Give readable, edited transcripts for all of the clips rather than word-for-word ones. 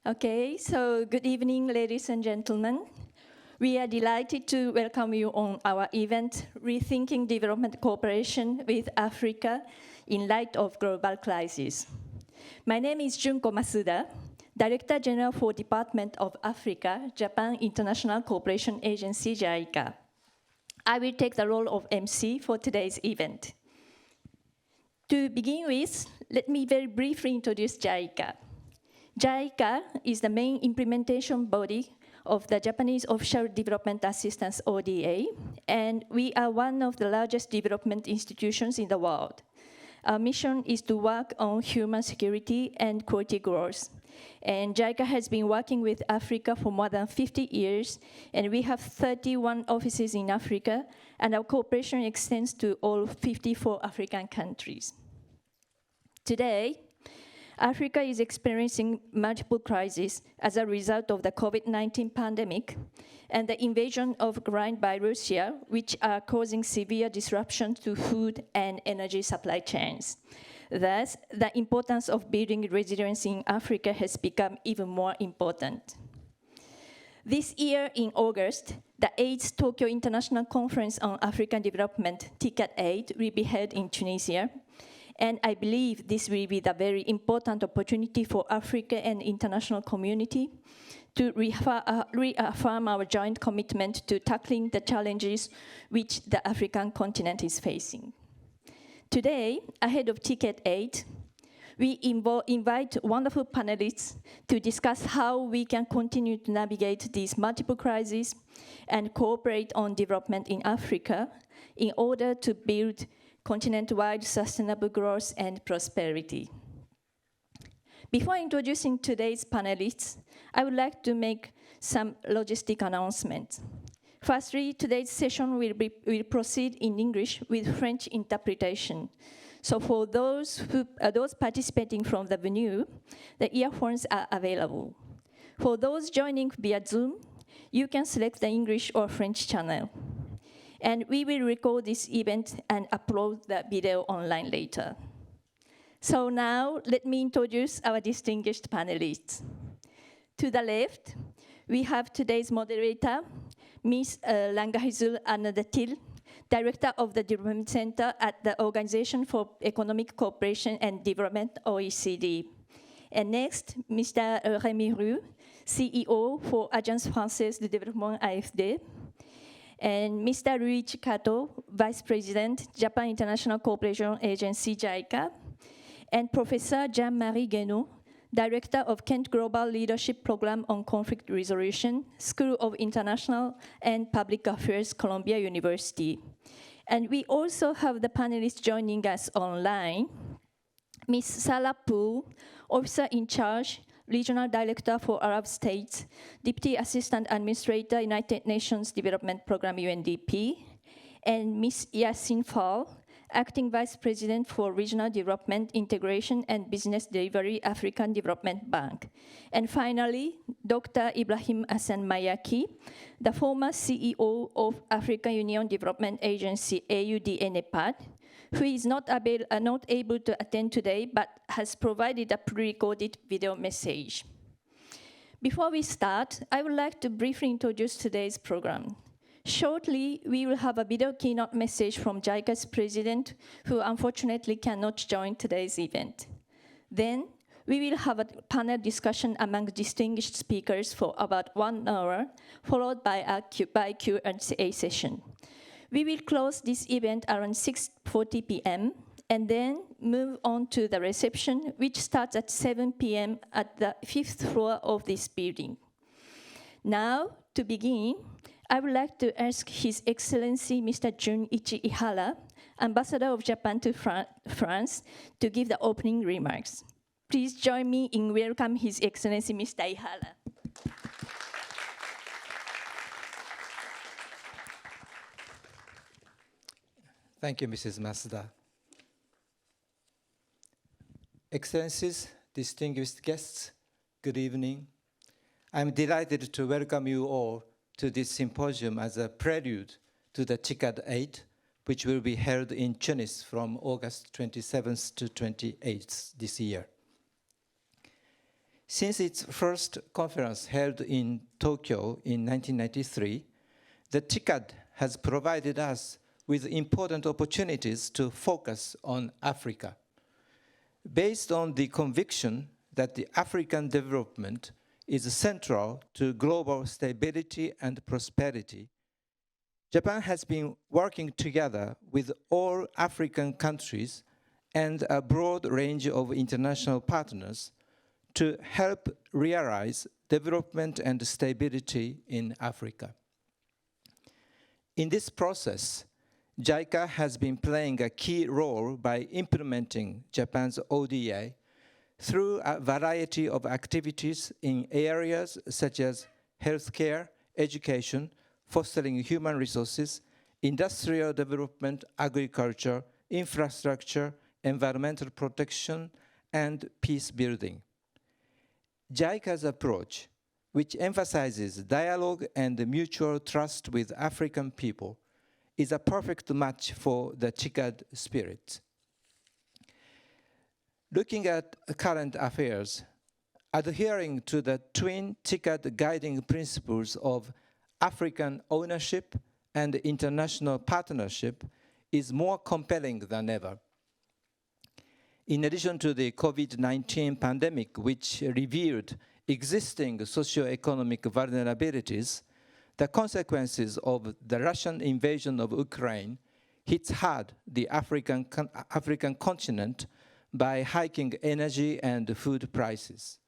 Okay, so good evening, ladies and gentlemen. We are delighted to welcome you on our event, Rethinking Development Cooperation with Africa in Light of Global Crisis. My name is Junko Masuda, Director General for Department of Africa, Japan International Cooperation Agency, JICA. I will take the role of MC for today's event. To begin with, let me very briefly introduce JICA. JICA is the main implementation body of the Japanese Official Development Assistance, ODA, and we are one of the largest development institutions in the world. Our mission is to work on human security and quality growth. And JICA has been working with Africa for more than 50 years, and we have 31 offices in Africa, and our cooperation extends to all 54 African countries. Today, Africa is experiencing multiple crises as a result of the COVID-19 pandemic and the invasion of Ukraine by Russia, which are causing severe disruption to food and energy supply chains. Thus, the importance of building resilience in Africa has become even more important. This year in August, the 8th Tokyo International Conference on African Development, TICAD 8, will be held in Tunisia. And I believe this will be the very important opportunity for Africa and international community to reaffirm our joint commitment to tackling the challenges which the African continent is facing. Today, ahead of TICAD 8, we invite wonderful panelists to discuss how we can continue to navigate these multiple crises and cooperate on development in Africa in order to build continent-wide sustainable growth and prosperity. Before introducing today's panelists, I would like to make some logistic announcements. Firstly, today's session will proceed in English with French interpretation. So for those participating from the venue, the earphones are available. For those joining via Zoom, you can select the English or French channel. And we will record this event and upload the video online later. So now, let me introduce our distinguished panelists. To the left, we have today's moderator, Ms. Langahizul Anadatil, Director of the Development Center at the Organization for Economic Cooperation and Development, OECD. And next, Mr. Rémi Roux, CEO for Agence Française de Développement, AFD. And Mr. Ruichi Kato, Vice President, Japan International Cooperation Agency, JICA, and Professor Jean-Marie Guénaud, Director of Kent Global Leadership Program on Conflict Resolution, School of International and Public Affairs, Columbia University. And we also have the panelists joining us online. Ms. Sarah Poole, Officer in Charge, Regional Director for Arab States, Deputy Assistant Administrator, United Nations Development Program, UNDP, and Ms. Yassine Fall, Acting Vice President for Regional Development, Integration and Business Delivery, African Development Bank. And finally, Dr. Ibrahim Hassan Mayaki, the former CEO of African Union Development Agency, AUDNEPAD, who is not able to attend today, but has provided a pre-recorded video message. Before we start, I would like to briefly introduce today's program. Shortly, we will have a video keynote message from JICA's president, who unfortunately cannot join today's event. Then, we will have a panel discussion among distinguished speakers for about 1 hour, followed by a Q&A session. We will close this event around 6:40 p.m. and then move on to the reception, which starts at 7 p.m. at the 5th floor of this building. Now, to begin, I would like to ask His Excellency Mr. Junichi Ihara, Ambassador of Japan to France, to give the opening remarks. Please join me in welcoming His Excellency Mr. Ihara. Thank you, Mrs. Masuda. Excellencies, distinguished guests, good evening. I'm delighted to welcome you all to this symposium as a prelude to the TICAD 8, which will be held in Tunis from August 27th to 28th this year. Since its first conference held in Tokyo in 1993, the TICAD has provided us with important opportunities to focus on Africa. Based on the conviction that the African development is central to global stability and prosperity, Japan has been working together with all African countries and a broad range of international partners to help realize development and stability in Africa. In this process, JICA has been playing a key role by implementing Japan's ODA through a variety of activities in areas such as healthcare, education, fostering human resources, industrial development, agriculture, infrastructure, environmental protection, and peace building. JICA's approach, which emphasizes dialogue and mutual trust with African people, is a perfect match for the TICAD spirit. Looking at current affairs, adhering to the twin TICAD guiding principles of African ownership and international partnership is more compelling than ever. In addition to the COVID-19 pandemic, which revealed existing socioeconomic vulnerabilities, the consequences of the Russian invasion of Ukraine hits hard the African continent by hiking energy and food prices.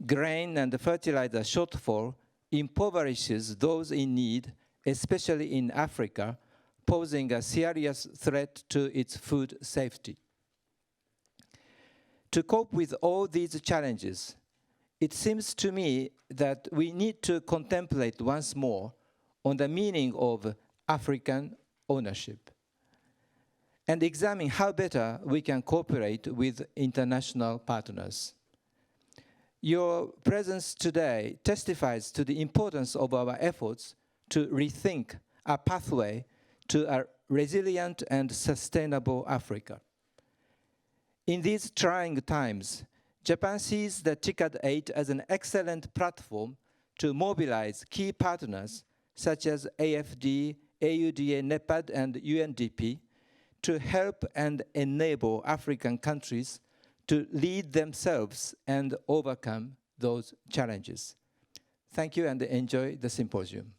Grain and fertilizer shortfall impoverishes those in need, especially in Africa, posing a serious threat to its food safety. To cope with all these challenges, it seems to me that we need to contemplate once more on the meaning of African ownership and examine how better we can cooperate with international partners. Your presence today testifies to the importance of our efforts to rethink a pathway to a resilient and sustainable Africa. In these trying times, Japan sees the TICAD 8 as an excellent platform to mobilize key partners such as AFD, AUDA, NEPAD, and UNDP to help and enable African countries to lead themselves and overcome those challenges. Thank you and enjoy the symposium.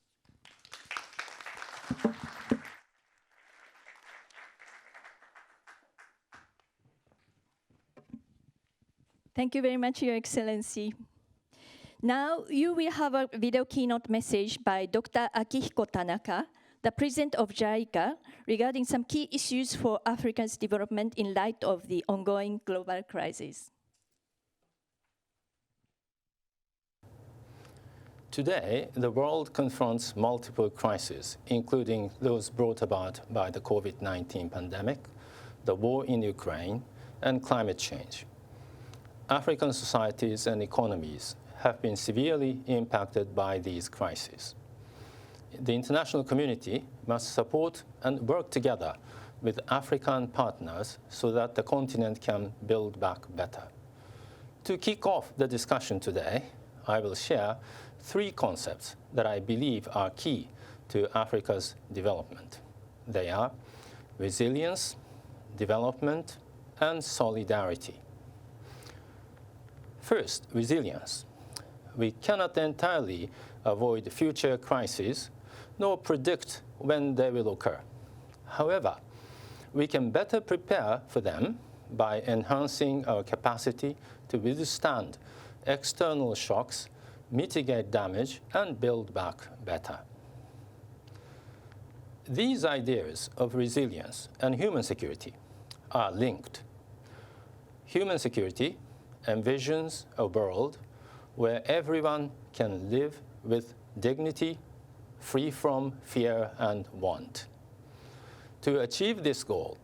Thank you very much, Your Excellency. Now, you will have a video keynote message by Dr. Akihiko Tanaka, the President of JICA, regarding some key issues for Africa's development in light of the ongoing global crisis. Today, the world confronts multiple crises, including those brought about by the COVID-19 pandemic, the war in Ukraine, and climate change. African societies and economies have been severely impacted by these crises. The international community must support and work together with African partners so that the continent can build back better. To kick off the discussion today, I will share 3 concepts that I believe are key to Africa's development. They are resilience, development, and solidarity. First, resilience. We cannot entirely avoid future crises, nor predict when they will occur. However, we can better prepare for them by enhancing our capacity to withstand external shocks, mitigate damage, and build back better. These ideas of resilience and human security are linked. Human security envisions a world where everyone can live with dignity, free from fear and want. To achieve this goal,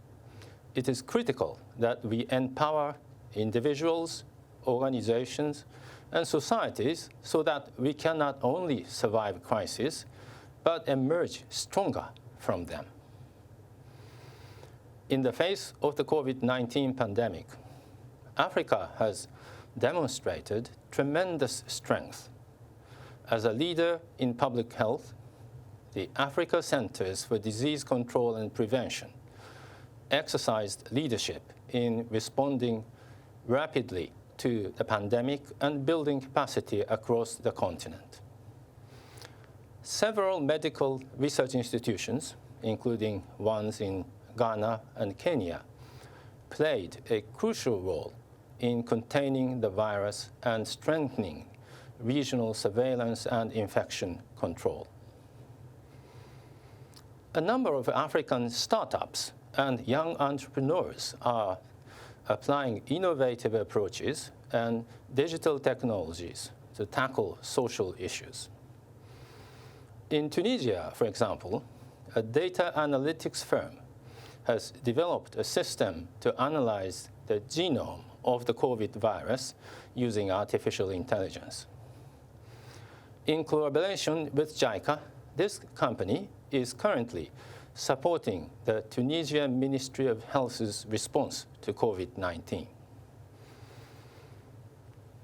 it is critical that we empower individuals, organizations, and societies so that we can not only survive crises, but emerge stronger from them. In the face of the COVID-19 pandemic, Africa has demonstrated tremendous strength. As a leader in public health, the Africa Centers for Disease Control and Prevention exercised leadership in responding rapidly to the pandemic and building capacity across the continent. Several medical research institutions, including ones in Ghana and Kenya, played a crucial role in containing the virus and strengthening regional surveillance and infection control. A number of African startups and young entrepreneurs are applying innovative approaches and digital technologies to tackle social issues. In Tunisia, for example, a data analytics firm has developed a system to analyze the genome of the COVID virus using artificial intelligence. In collaboration with JICA, this company is currently supporting the Tunisian Ministry of Health's response to COVID-19.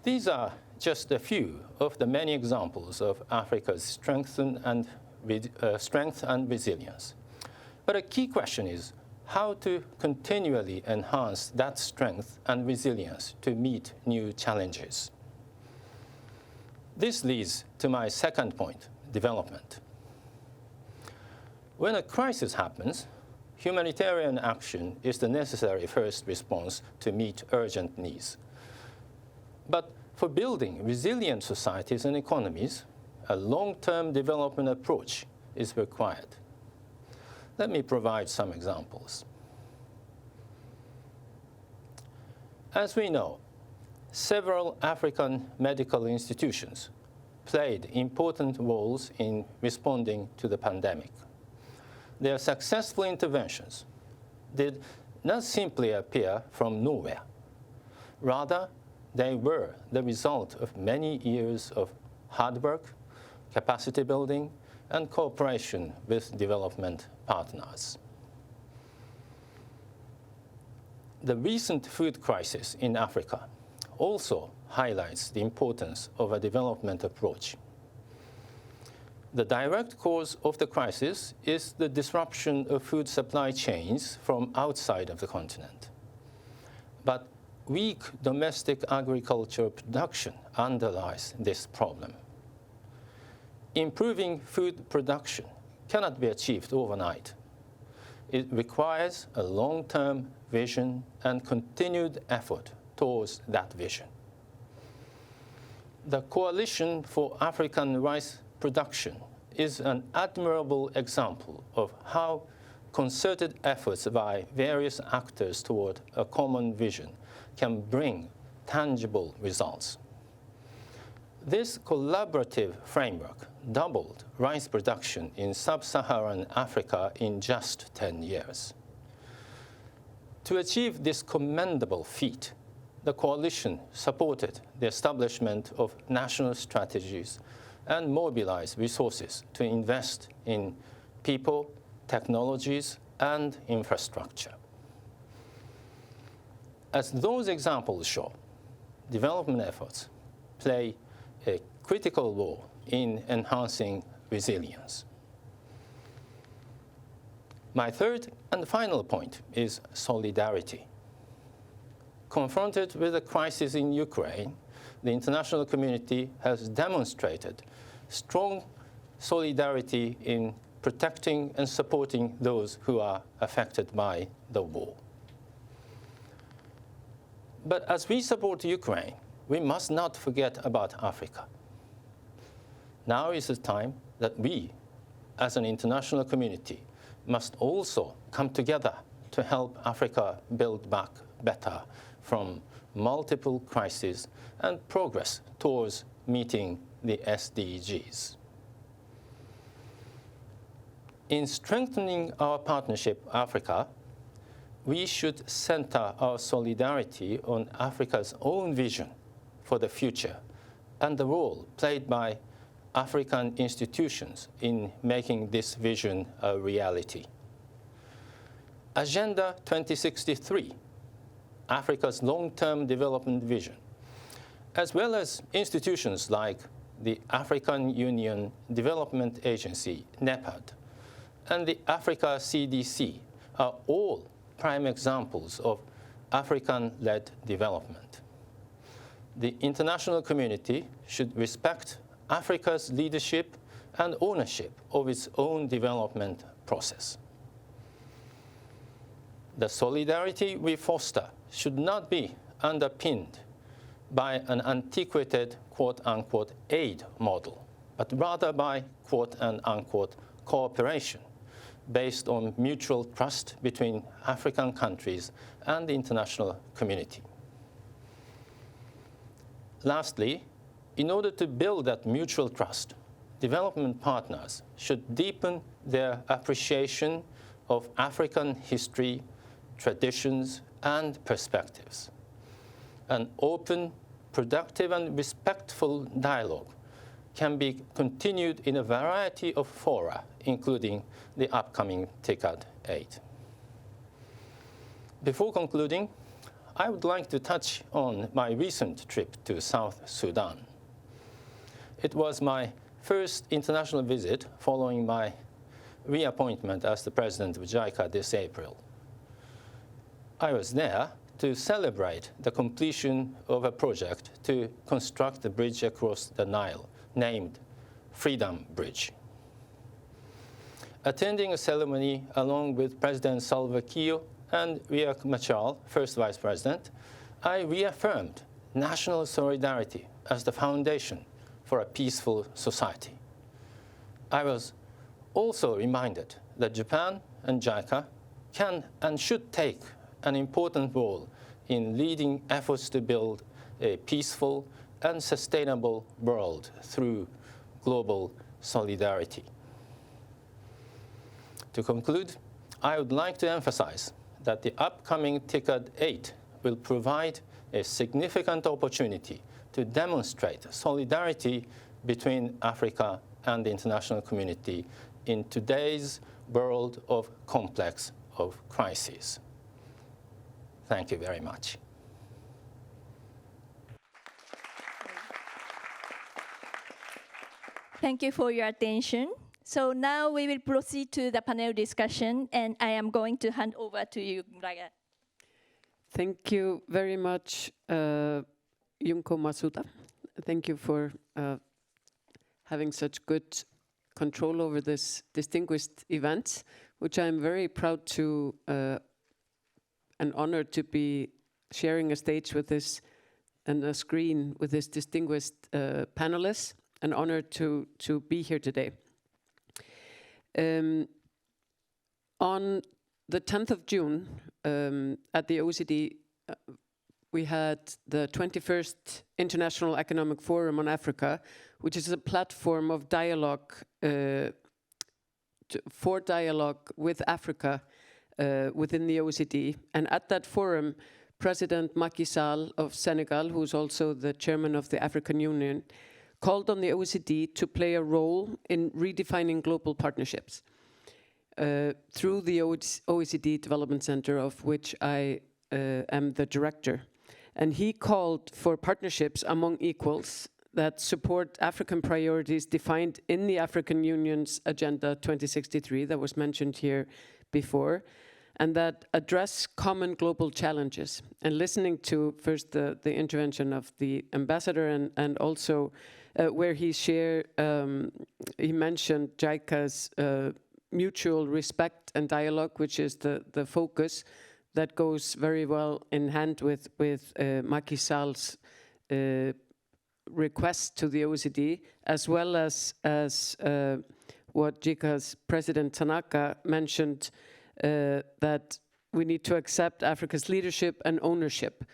These are just a few of the many examples of Africa's strength and resilience. But a key question is how to continually enhance that strength and resilience to meet new challenges. This leads to my second point, development. When a crisis happens, humanitarian action is the necessary first response to meet urgent needs. But for building resilient societies and economies, a long-term development approach is required. Let me provide some examples. As we know, several African medical institutions played important roles in responding to the pandemic. Their successful interventions did not simply appear from nowhere. Rather, they were the result of many years of hard work, capacity building, and cooperation with development partners. The recent food crisis in Africa also highlights the importance of a development approach. The direct cause of the crisis is the disruption of food supply chains from outside of the continent. But weak domestic agricultural production underlies this problem. Improving food production cannot be achieved overnight. It requires a long-term vision and continued effort towards that vision. The Coalition for African Rice Production is an admirable example of how concerted efforts by various actors toward a common vision can bring tangible results. This collaborative framework doubled rice production in sub-Saharan Africa in just 10 years. To achieve this commendable feat, the coalition supported the establishment of national strategies and mobilized resources to invest in people, technologies, and infrastructure. As those examples show, development efforts play a critical role in enhancing resilience. My third and final point is solidarity. Confronted with the crisis in Ukraine, the international community has demonstrated strong solidarity in protecting and supporting those who are affected by the war. But as we support Ukraine, we must not forget about Africa. Now is the time that we, as an international community, must also come together to help Africa build back better from multiple crises and progress towards meeting the SDGs. In strengthening our partnership with Africa, we should center our solidarity on Africa's own vision for the future and the role played by African institutions in making this vision a reality. Agenda 2063, Africa's long-term development vision, as well as institutions like the African Union Development Agency, NEPAD, and the Africa CDC are all prime examples of African-led development. The international community should respect Africa's leadership and ownership of its own development process. The solidarity we foster should not be underpinned by an antiquated quote-unquote aid model, but rather by quote-unquote cooperation based on mutual trust between African countries and the international community. Lastly, in order to build that mutual trust, development partners should deepen their appreciation of African history, traditions, and perspectives. An open, productive, and respectful dialogue can be continued in a variety of fora, including the upcoming TICAD 8. Before concluding, I would like to touch on my recent trip to South Sudan. It was my first international visit following my reappointment as the president of JICA this April. I was there to celebrate the completion of a project to construct a bridge across the Nile named Freedom Bridge. Attending a ceremony along with President Salva Kiir and Riek Machar, first vice president, I reaffirmed national solidarity as the foundation for a peaceful society. I was also reminded that Japan and JICA can and should take an important role in leading efforts to build a peaceful and sustainable world through global solidarity. To conclude, I would like to emphasize that the upcoming TICAD 8 will provide a significant opportunity to demonstrate solidarity between Africa and the international community in today's world of complex crises. Thank you very much. Thank you for your attention. So now we will proceed to the panel discussion, and I am going to hand over to you, Braga. Thank you very much, Junko Masuda. Thank you for having such good control over this distinguished event, which I'm very proud to and honored to be sharing a stage with this and a screen with this distinguished panelists. An honor to be here today. On the 10th of June, at the OECD, we had the 21st International Economic Forum on Africa, which is a platform of dialogue for dialogue with Africa within the OECD. And at that forum, President Macky Sall of Senegal, who's also the chairman of the African Union, called on the OECD to play a role in redefining global partnerships through the OECD Development Center, of which I am the director. And he called for partnerships among equals that support African priorities defined in the African Union's Agenda 2063 that was mentioned here before, and that address common global challenges. And listening to first the intervention of the ambassador and also where he mentioned JICA's mutual respect and dialogue, which is the focus that goes very well in hand with Macky Sall's request to the OECD, as well as what JICA's President Tanaka mentioned, that we need to accept Africa's leadership and ownership.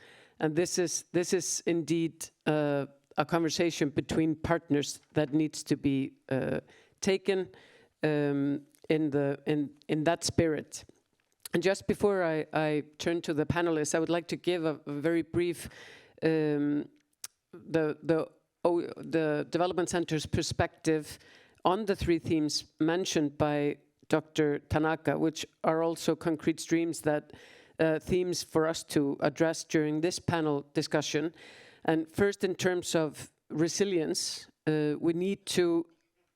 And this is indeed a conversation between partners that needs to be taken in that spirit. And just before I turn to the panelists, I would like to give a very brief the Development Center's perspective on the three themes mentioned by Dr. Tanaka, which are also concrete streams that themes for us to address during this panel discussion. And first, in terms of resilience, we need to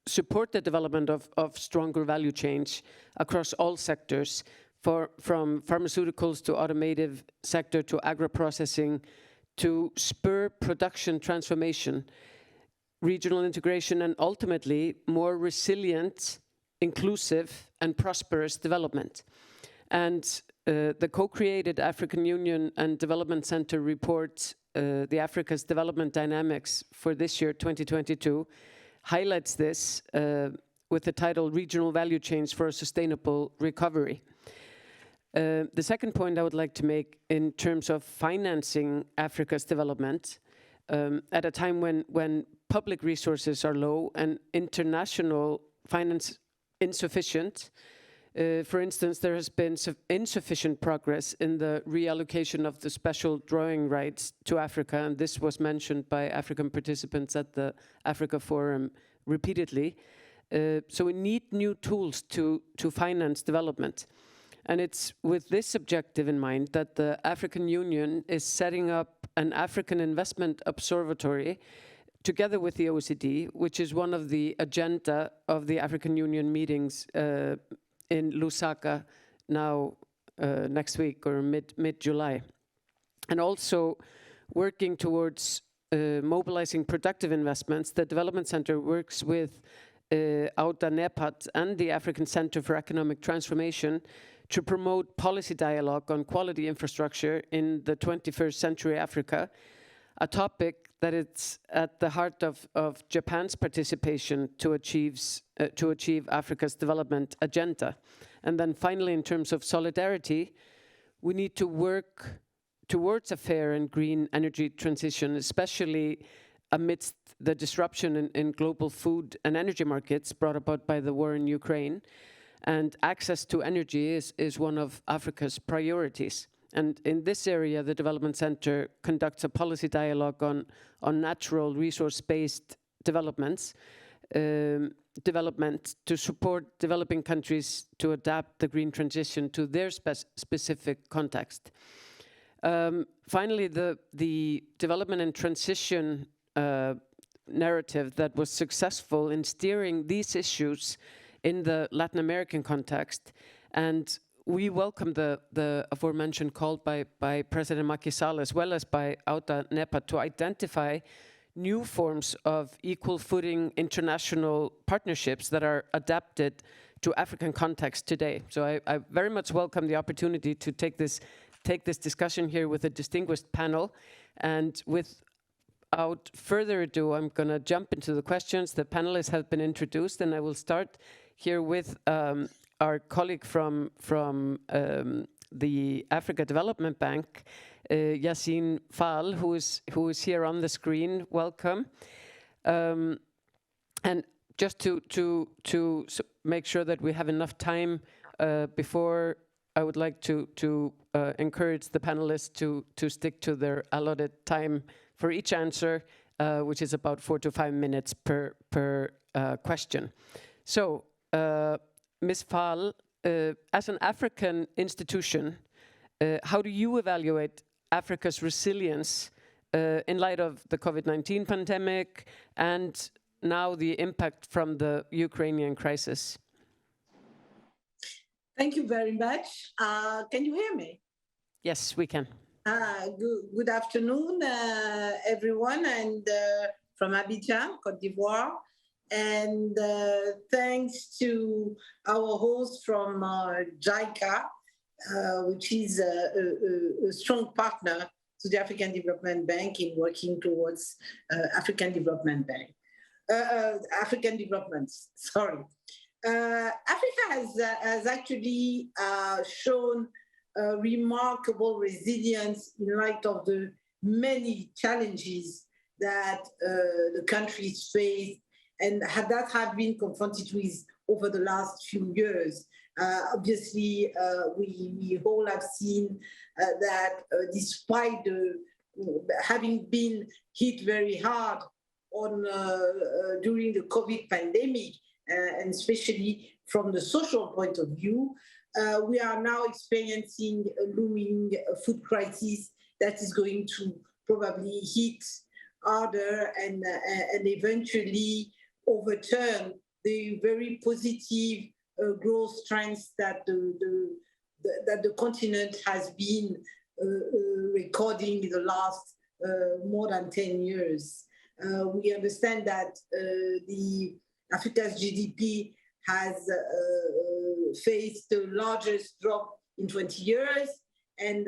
support the development of stronger value chains across all sectors, from pharmaceuticals to automotive sector to agro-processing, to spur production transformation, regional integration, and ultimately more resilient, inclusive, and prosperous development. And the co-created African Union and Development Center report, the Africa's Development Dynamics for this year, 2022, highlights this with the title Regional Value Chains for a Sustainable Recovery. The second point I would like to make in terms of financing Africa's development, at a time when public resources are low and international finance insufficient. For instance, there has been insufficient progress in the reallocation of the special drawing rights to Africa, and this was mentioned by African participants at the Africa Forum repeatedly. So we need new tools to finance development. And it's with this objective in mind that the African Union is setting up an African Investment Observatory together with the OECD, which is one of the agenda of the African Union meetings in Lusaka now next week or mid-July. And also working towards mobilizing productive investments, the Development Center works with Auta NEPAD and the African Center for Economic Transformation to promote policy dialogue on quality infrastructure in the 21st century Africa, a topic that is at the heart of Japan's participation to achieve Africa's development agenda. And then finally, in terms of solidarity, we need to work towards a fair and green energy transition, especially amidst the disruption in global food and energy markets brought about by the war in Ukraine. And access to energy is one of Africa's priorities. And in this area, the Development Center conducts a policy dialogue on natural resource-based development to support developing countries to adapt the green transition to their specific context. Finally, the development and transition narrative that was successful in steering these issues in the Latin American context, and we welcome the aforementioned call by President Macky Sall as well as by Auta NEPAD to identify new forms of equal footing international partnerships that are adapted to African context today. So I very much welcome the opportunity to take this discussion here with a distinguished panel. And without further ado, I'm going to jump into the questions. The panelists have been introduced, and I will start here with our colleague from the Africa Development Bank, Yassine Fall, who is here on the screen. Welcome. And just to make sure that we have enough time before, I would like to encourage the panelists to stick to their allotted time for each answer, which is about 4 to 5 minutes per question. So, Ms. Fall, as an African institution, how do you evaluate Africa's resilience in light of the COVID-19 pandemic and now the impact from the Ukrainian crisis? Thank you very much. Can you hear me? Yes, we can. Good afternoon, everyone, and from Abidjan, Côte d'Ivoire. And thanks to our host from JICA, which is a strong partner to the African Development Bank in working towards African Development Bank. African developments, sorry. Africa has actually shown remarkable resilience in light of the many challenges that the countries face and that have been confronted with over the last few years. Obviously, we all have seen that despite having been hit very hard during the COVID pandemic, and especially from the social point of view, we are now experiencing a looming food crisis that is going to probably hit harder and eventually overturn the very positive growth trends that the continent has been recording in the last more than 10 years. We understand that the Africa's GDP has faced the largest drop in 20 years, and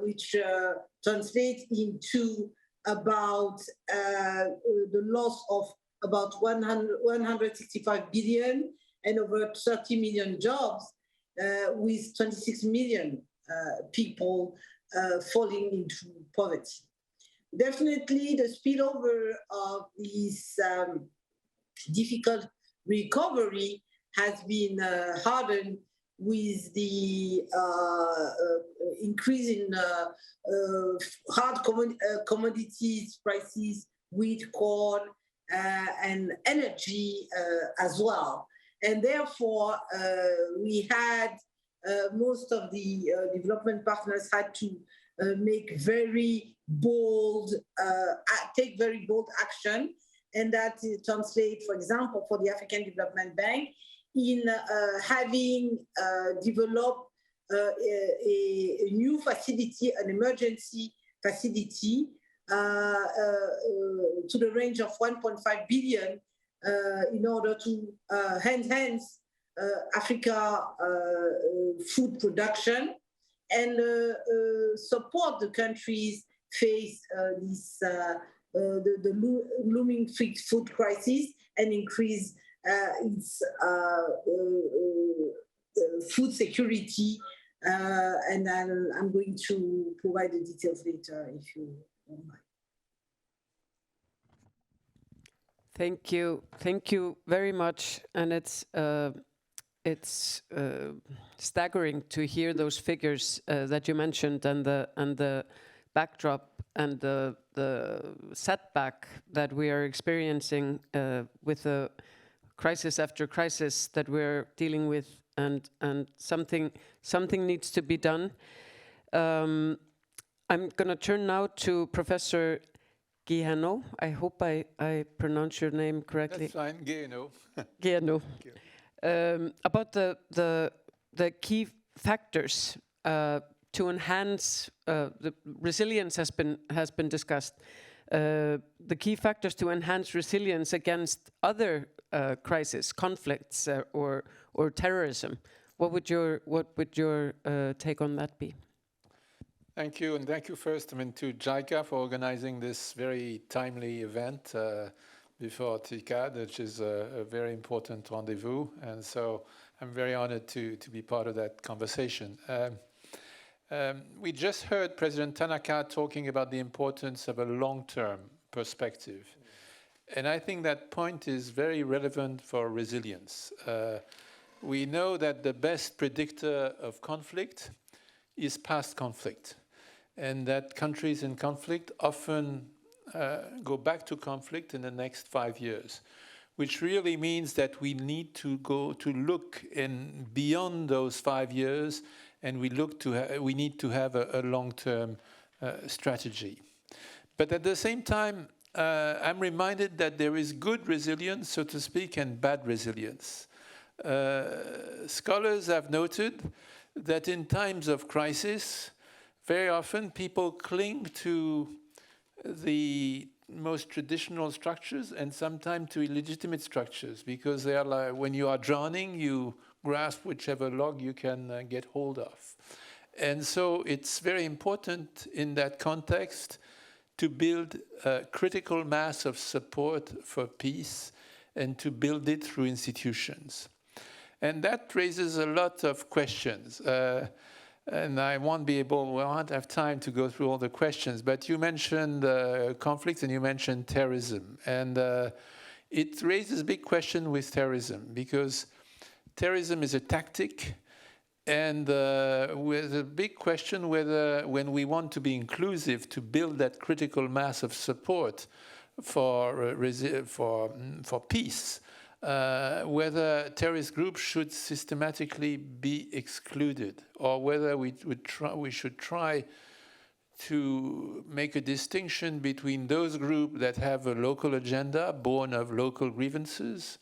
which translates into about the loss of about 165 billion and over 30 million jobs, with 26 million people falling into poverty. Definitely the spillover of this difficult recovery has been hardened with the increase in hard commodities prices, wheat, corn, and energy as well. And therefore, we had most of the development partners had to make very bold, take very bold action. And that translates, for example, for the African Development Bank, in having developed a new facility, an emergency facility, to the range of 1.5 billion in order to enhance Africa food production and support the countries face the looming food crisis and increase its food security. And I'm going to provide the details later if you don't mind. Thank you very much. And it's staggering to hear those figures that you mentioned, and the backdrop and the setback that we are experiencing with the crisis after crisis that we're dealing with, and something needs to be done. I'm going to turn now to Professor Guiano. I hope I pronounce your name correctly. That's fine, Guiano. Guiano. About the key factors to enhance the resilience has been discussed. The key factors to enhance resilience against other crises, conflicts, or terrorism. What would your take on that be? Thank you, and thank you first, to JICA for organizing this very timely event before TICAD, which is a very important rendezvous, and so I'm very honored to be part of that conversation. We just heard President Tanaka talking about the importance of a long-term perspective, and I think that point is very relevant for resilience. We know that the best predictor of conflict is past conflict, and that countries in conflict often go back to conflict in the next 5 years, which really means that we need to go to look in beyond those 5 years, and we need to have a long-term strategy. But at the same time, I'm reminded that there is good resilience, so to speak, and bad resilience. Scholars have noted that in times of crisis, very often people cling to the most traditional structures and sometimes to illegitimate structures, because they are like, when you are drowning, you grasp whichever log you can get hold of. And so it's very important in that context to build a critical mass of support for peace and to build it through institutions. And that raises a lot of questions. And I won't have time to go through all the questions, but you mentioned conflicts and you mentioned terrorism. And it raises a big question with terrorism, because terrorism is a tactic, and with a big question whether, when we want to be inclusive, to build that critical mass of support for peace, whether terrorist groups should systematically be excluded, or whether we should try to make a distinction between those groups that have a local agenda born of local grievances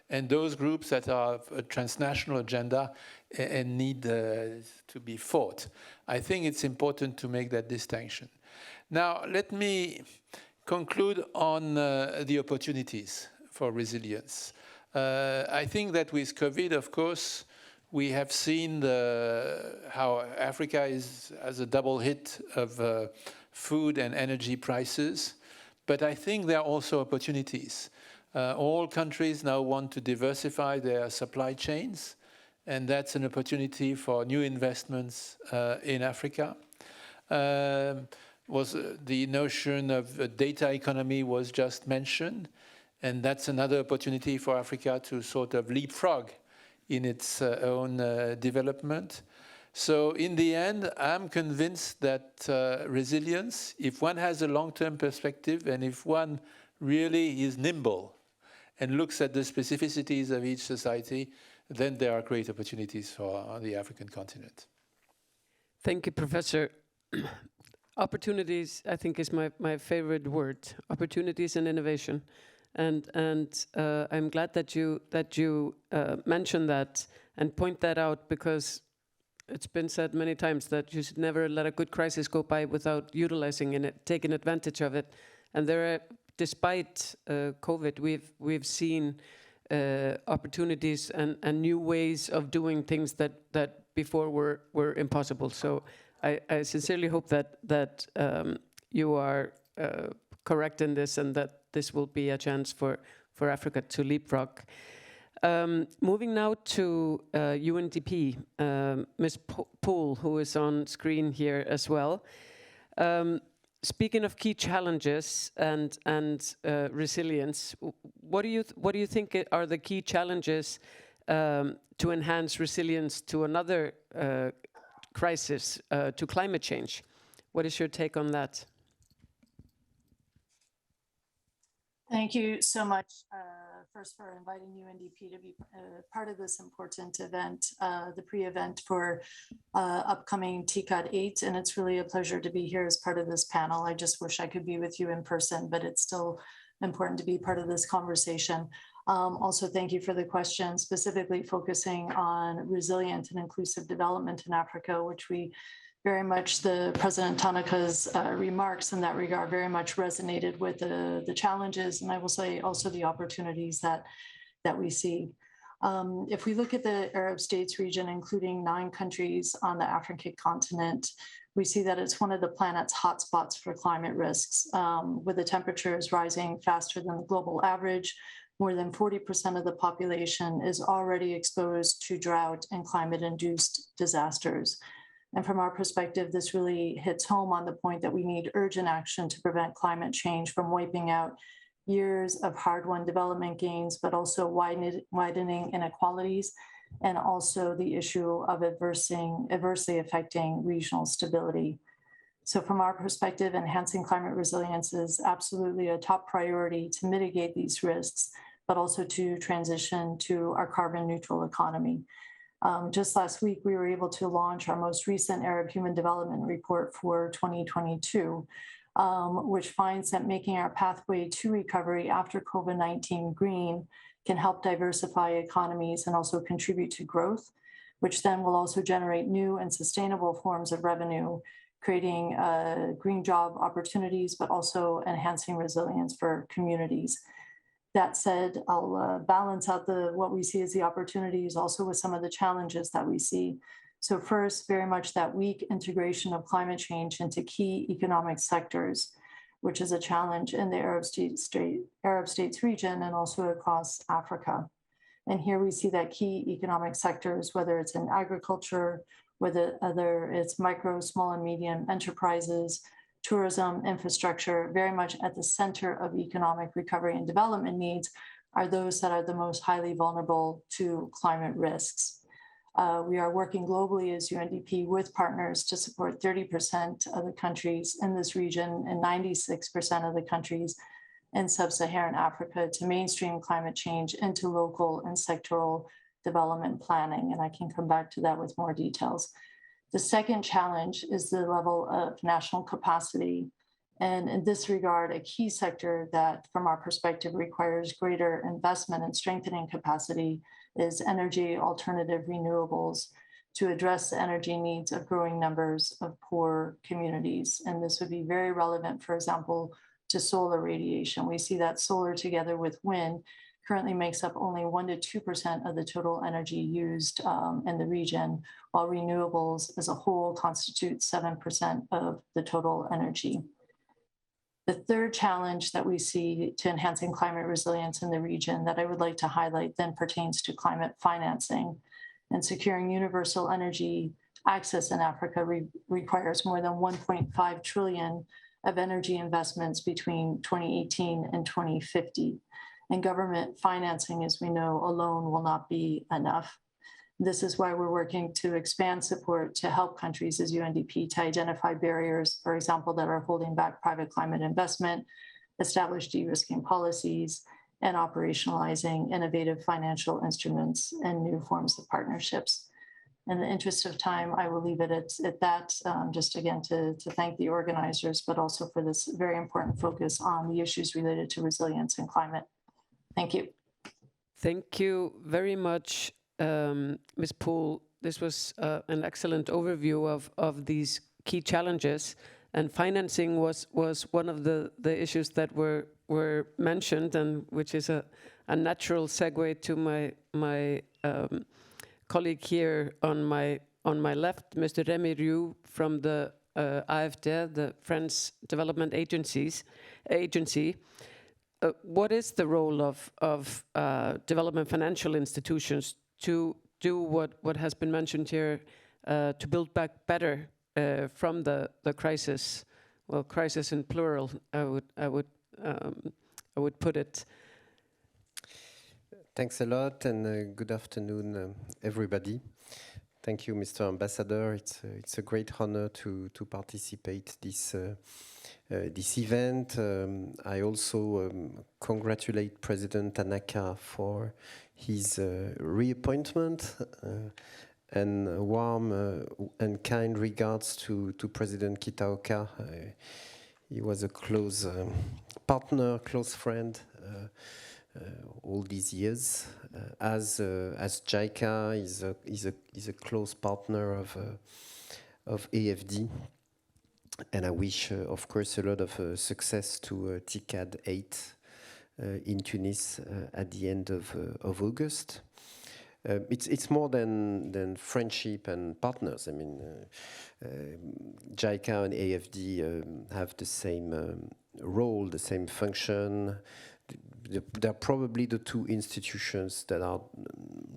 and those groups that have a transnational agenda and need to be fought. I think it's important to make that distinction. Now, let me conclude on the opportunities for resilience. I think that with COVID, of course, we have seen how Africa has a double hit of food and energy prices, but I think there are also opportunities. All countries now want to diversify their supply chains, and that's an opportunity for new investments in Africa. The notion of a data economy was just mentioned, and that's another opportunity for Africa to sort of leapfrog in its own development. So in the end, I'm convinced that resilience, if one has a long-term perspective and if one really is nimble and looks at the specificities of each society, then there are great opportunities for the African continent. Thank you, Professor. Opportunities, I think, is my favorite word. Opportunities and innovation. And I'm glad that you mentioned that and point that out, because it's been said many times that you should never let a good crisis go by without utilizing it, taking advantage of it. And there are, despite COVID, we've seen opportunities and new ways of doing things that before were impossible. So I sincerely hope that you are correct in this, and that this will be a chance for Africa to leapfrog. Moving now to UNDP, Ms. Poole, who is on screen here as well. Speaking of key challenges and resilience, what do you think are the key challenges to enhance resilience to another crisis, to climate change? What is your take on that? Thank you so much, first, for inviting UNDP to be part of this important event, the pre-event for upcoming TCAD 8, and it's really a pleasure to be here as part of this panel. I just wish I could be with you in person, but it's still important to be part of this conversation. Also, thank you for the question, specifically focusing on resilient and inclusive development in Africa, which we very much, the President Tanaka's remarks in that regard very much resonated with the challenges, and I will say also the opportunities that we see. If we look at the Arab States region, including 9 countries on the African continent, we see that it's one of the planet's hotspots for climate risks, with the temperatures rising faster than the global average. More than 40% of the population is already exposed to drought and climate-induced disasters. And from our perspective, this really hits home on the point that we need urgent action to prevent climate change from wiping out years of hard-won development gains, but also widening inequalities, and also the issue of adversely affecting regional stability. So from our perspective, enhancing climate resilience is absolutely a top priority to mitigate these risks, but also to transition to our carbon neutral economy. Just last week, we were able to launch our most recent Arab Human Development Report for 2022, which finds that making our pathway to recovery after COVID-19 green can help diversify economies and also contribute to growth, which then will also generate new and sustainable forms of revenue, creating green job opportunities, but also enhancing resilience for communities. That said, I'll balance out what we see as the opportunities also with some of the challenges that we see. So first, very much that weak integration of climate change into key economic sectors, which is a challenge in the Arab States region and also across Africa. And here we see that key economic sectors, whether it's in agriculture, whether it's micro, small, and medium enterprises, tourism, infrastructure, very much at the center of economic recovery and development needs, are those that are the most highly vulnerable to climate risks. We are working globally as UNDP with partners to support 30% of the countries in this region and 96% of the countries in sub-Saharan Africa to mainstream climate change into local and sectoral development planning. And I can come back to that with more details. The second challenge is the level of national capacity. And in this regard, a key sector that, from our perspective, requires greater investment and strengthening capacity is energy alternative renewables to address the energy needs of growing numbers of poor communities. And this would be very relevant, for example, to solar radiation. We see that solar together with wind currently makes up only 1% to 2% of the total energy used in the region, while renewables as a whole constitute 7% of the total energy. The third challenge that we see to enhancing climate resilience in the region that I would like to highlight then pertains to climate financing. And securing universal energy access in Africa requires more than 1.5 trillion of energy investments between 2018 and 2050. And government financing, as we know, alone will not be enough. This is why we're working to expand support to help countries as UNDP to identify barriers, for example, that are holding back private climate investment, establish de-risking policies, and operationalizing innovative financial instruments and new forms of partnerships. In the interest of time, I will leave it at that, just again to thank the organizers, but also for this very important focus on the issues related to resilience and climate. Thank you. Thank you very much, Ms. Poole. This was an excellent overview of these key challenges, and financing was one of the issues that were mentioned, and which is a natural segue to my colleague here on my left, Mr. Rémi Riou from the AFD, the French Development Agency. What is the role of development financial institutions to do what has been mentioned here, to build back better from the crisis? Well, crisis in plural, I would put it. Thanks a lot, and good afternoon, everybody. Thank you, Mr. Ambassador. It's a great honor to participate this event. I also congratulate President Tanaka for his reappointment, and warm and kind regards to President Kitaoka. He was a close partner, close friend all these years. As JICA is a close partner of AFD, and I wish, of course, a lot of success to TICAD 8 in Tunis at the end of August. It's more than friendship and partners. I mean, JICA and AFD have the same role, the same function. They're probably the two institutions that are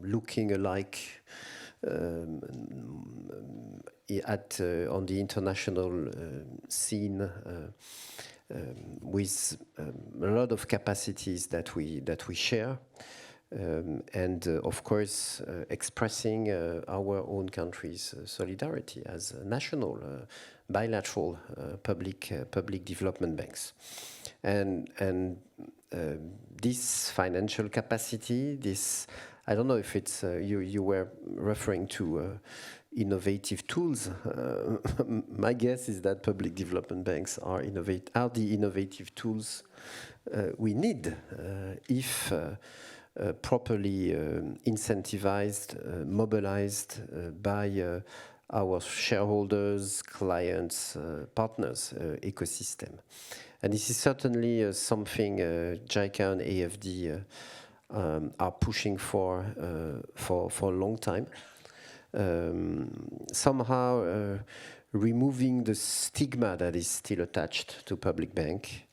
looking alike on the international scene, with a lot of capacities that we share, and of course expressing our own country's solidarity as national bilateral public development banks, and this financial capacity, this, I don't know if it's you were referring to innovative tools. My guess is that public development banks are the innovative tools we need if properly incentivized, mobilized by our shareholders, clients, partners, ecosystem. And this is certainly something JICA and AFD are pushing for a long time. Somehow removing the stigma that is still attached to public bank,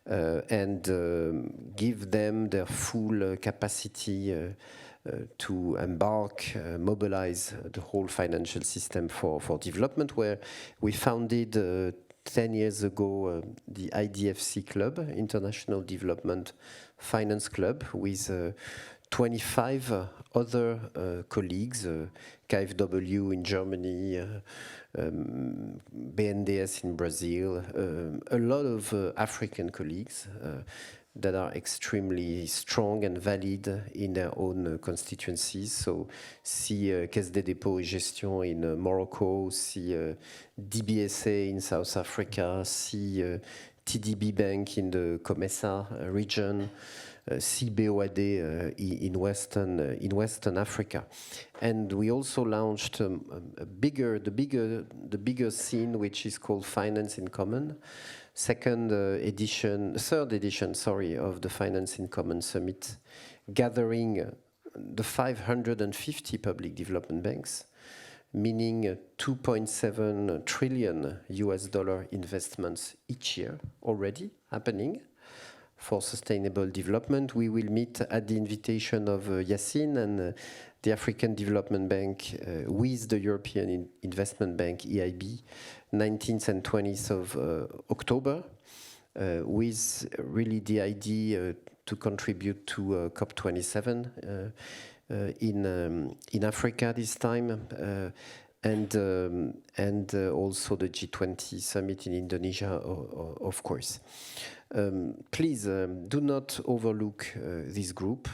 and give them their full capacity to embark, mobilize the whole financial system for development, where we founded 10 years ago the IDFC Club, International Development Finance Club, with 25 other colleagues, KfW in Germany, BNDES in Brazil, a lot of African colleagues, that are extremely strong and valid in their own constituencies. So, see Caisse des dépôts et gestion in Morocco, see DBSA in South Africa, see TDB Bank in the Comesa region, CBOAD in Western Africa, and we also launched the bigger scene, which is called Finance in Common, third edition, of the Finance in Common Summit, gathering the 550 public development banks, meaning 2.7 trillion US dollar investments each year already happening for sustainable development. We will meet at the invitation of Yassine and the African Development Bank with the European Investment Bank, EIB, 19th and 20th of October, with really the idea to contribute to COP27 in Africa this time, and also the G20 summit in Indonesia, of course. Please do not overlook this group.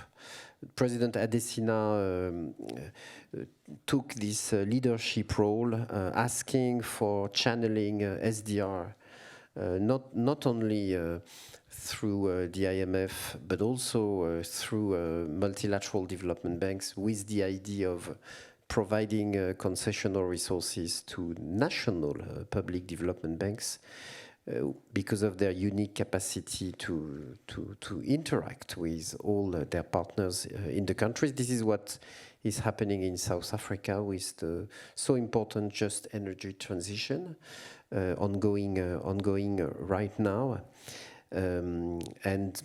President Adesina took this leadership role, asking for channeling SDR, not only through the IMF, but also through multilateral development banks, with the idea of providing concessional resources to national public development banks, because of their unique capacity to interact with all their partners in the countries. This is what is happening in South Africa with the so important just energy transition ongoing right now, and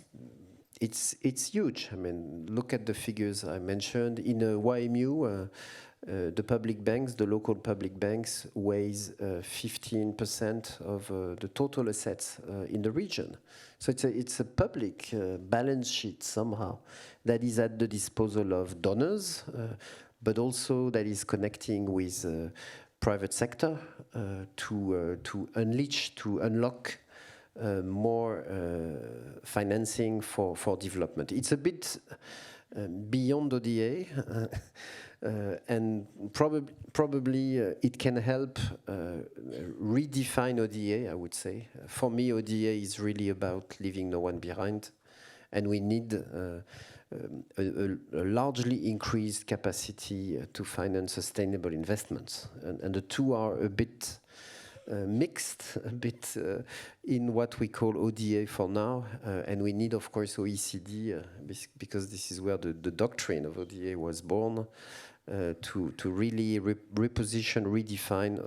it's huge. I mean, look at the figures I mentioned in YMU. The public banks, the local public banks, weighs 15% of the total assets in the region. So it's a public balance sheet somehow that is at the disposal of donors, but also that is connecting with private sector to unlock more financing for development. It's a bit beyond ODA. And probably it can help redefine ODA, I would say. For me, ODA is really about leaving no one behind, and we need a largely increased capacity to finance sustainable investments. And the two are a bit mixed, a bit in what we call ODA for now, and we need, of course, OECD, because this is where the doctrine of ODA was born, to really reposition, redefine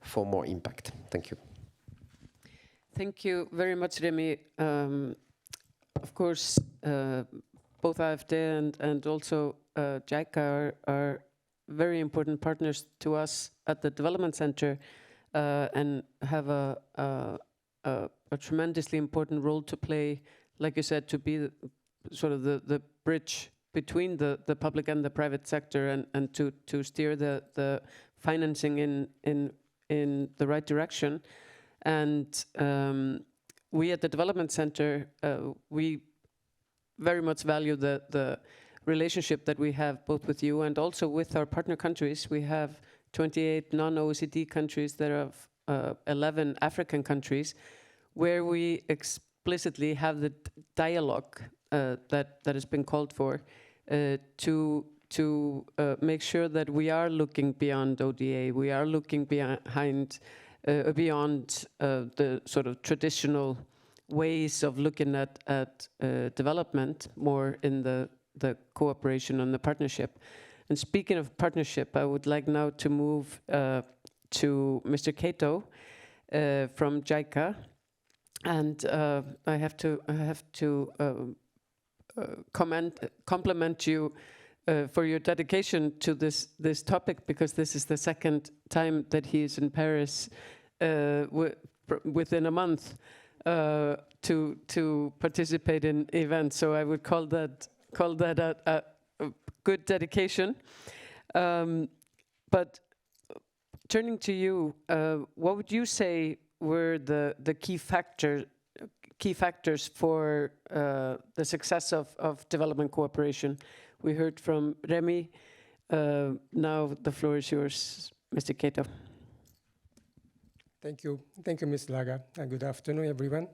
for more impact. Thank you. Thank you very much, Remy. Of course, both AFD and also JICA are very important partners to us at the Development Center, and have a tremendously important role to play, like you said, to be sort of the bridge between the public and the private sector, and to steer the financing in the right direction. And we at the Development Center, we very much value the relationship that we have both with you and also with our partner countries. We have 28 non-OECD countries. There are 11 African countries where we explicitly have the dialogue that has been called for to make sure that we are looking beyond ODA. We are looking beyond the sort of traditional ways of looking at development, more in the cooperation and the partnership. And speaking of partnership, I would like now to move to Mr. Kato from JICA, and I have to compliment you for your dedication to this topic, because this is the second time that he is in Paris within a month to participate in events. So I would call that a good dedication. But turning to you, what would you say were the key factors key factors for the success of development cooperation. We heard from Remy. Now the floor is yours, Mr. Keto. Thank you, Ms. Laga, and good afternoon, everyone.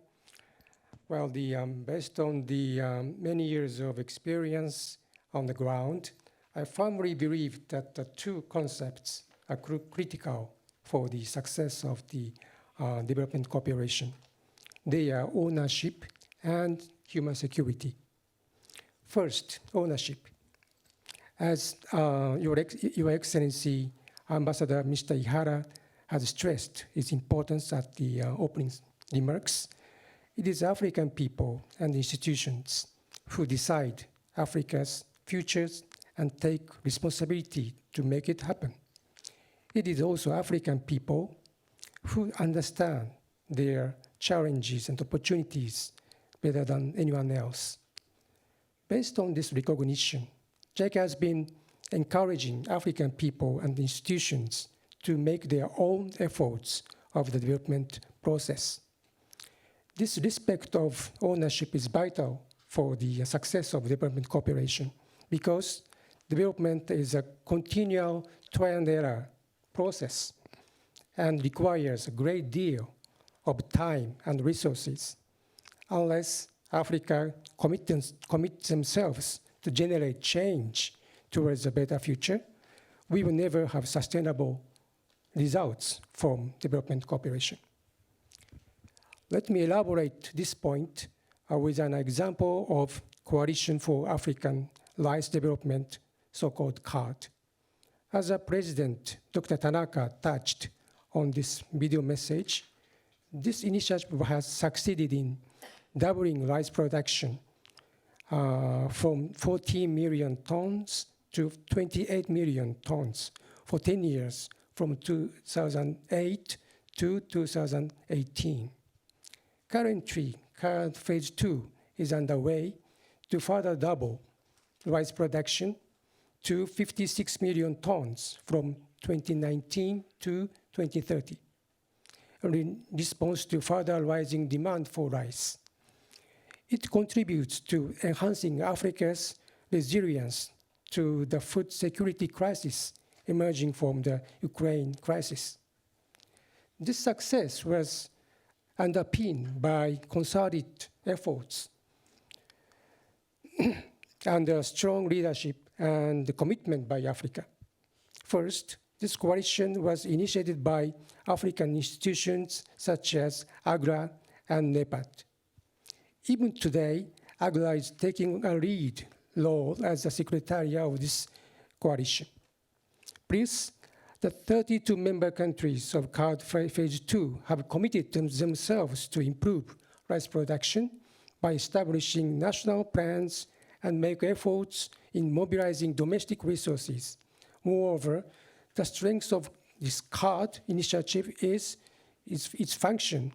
Well, based on the many years of experience on the ground, I firmly believe that the two concepts are critical for the success of the development cooperation. They are ownership and human security. First, ownership. As Your Excellency, Ambassador Mr. Ihara has stressed its importance at the opening remarks, it is African people and institutions who decide Africa's futures and take responsibility to make it happen. It is also African people who understand their challenges and opportunities better than anyone else. Based on this recognition, JICA has been encouraging African people and institutions to make their own efforts of the development process. This respect of ownership is vital for the success of development cooperation because development is a continual trial and error process and requires a great deal of time and resources. Unless Africa commits themselves to generate change towards a better future, we will never have sustainable results from development cooperation. Let me elaborate this point with an example of Coalition for African Rice Development, so-called CARD. As a president, Dr. Tanaka touched on this video message, this initiative has succeeded in doubling rice production from 14 million tons to 28 million tons for 10 years, from 2008 to 2018. Currently, CARD Phase 2 is underway to further double rice production to 56 million tons from 2019 to 2030, in response to further rising demand for rice. It contributes to enhancing Africa's resilience to the food security crisis emerging from the Ukraine crisis. This success was underpinned by concerted efforts under strong leadership and commitment by Africa. First, this coalition was initiated by African institutions such as AGRA and NEPAD. Even today, AGRA is taking a lead role as the secretary of this coalition. Please, the 32 member countries of CARD Phase 2 have committed themselves to improve rice production by establishing national plans and make efforts in mobilizing domestic resources. Moreover, the strength of this CARD initiative is its function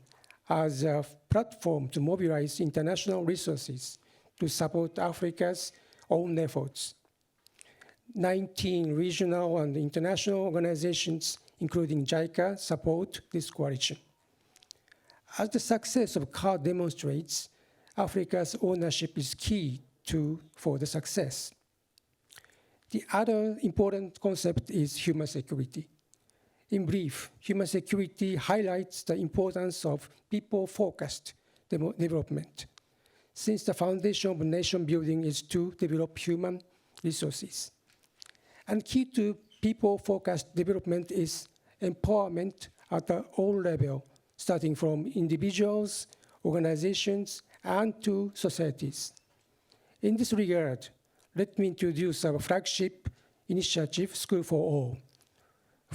as a platform to mobilize international resources to support Africa's own efforts. 19 regional and international organizations, including JICA, support this coalition. As the success of CARD demonstrates, Africa's ownership is key for the success. The other important concept is human security. In brief, human security highlights the importance of people-focused development, since the foundation of nation building is to develop human resources. And key to people-focused development is empowerment at all levels, starting from individuals, organizations, and to societies. In this regard, let me introduce our flagship initiative, School for All,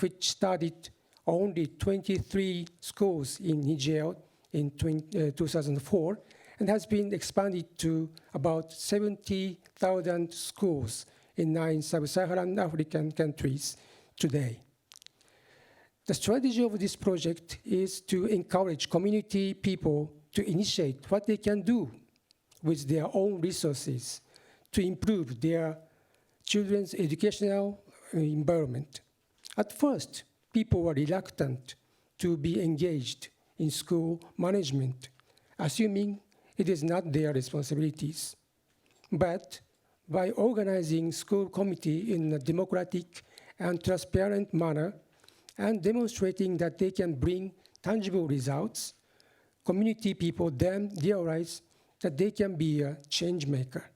which started only 23 schools in Niger in 2004 and has been expanded to about 70,000 schools in 9 sub-Saharan African countries today. The strategy of this project is to encourage community people to initiate what they can do with their own resources to improve their children's educational environment. At first, people were reluctant to be engaged in school management assuming it is not their responsibilities. But by organizing school committee in a democratic and transparent manner and demonstrating that they can bring tangible results, community people then realize that they can be a change maker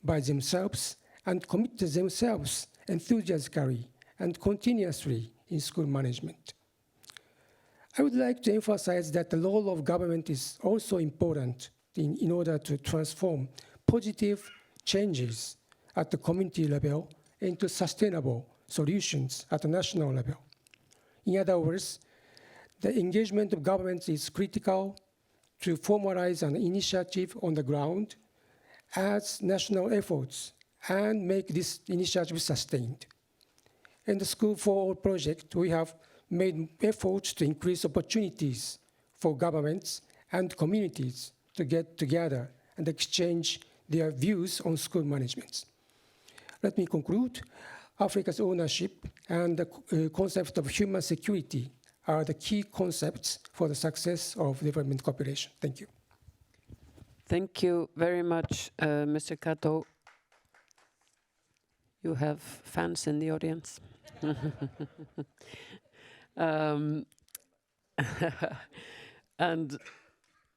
by themselves and commit themselves enthusiastically and continuously in school management. I would like to emphasize that the role of government is also important in order to transform positive changes at the community level into sustainable solutions at the national level. In other words, the engagement of governments is critical to formalize an initiative on the ground as national efforts and make this initiative sustained. In the School for All project, we have made efforts to increase opportunities for governments and communities to get together and exchange their views on school management. Let me conclude. Africa's ownership and the concept of human security are the key concepts for the success of development cooperation. Thank you. Thank you very much, Mr. Kato. You have fans in the audience. And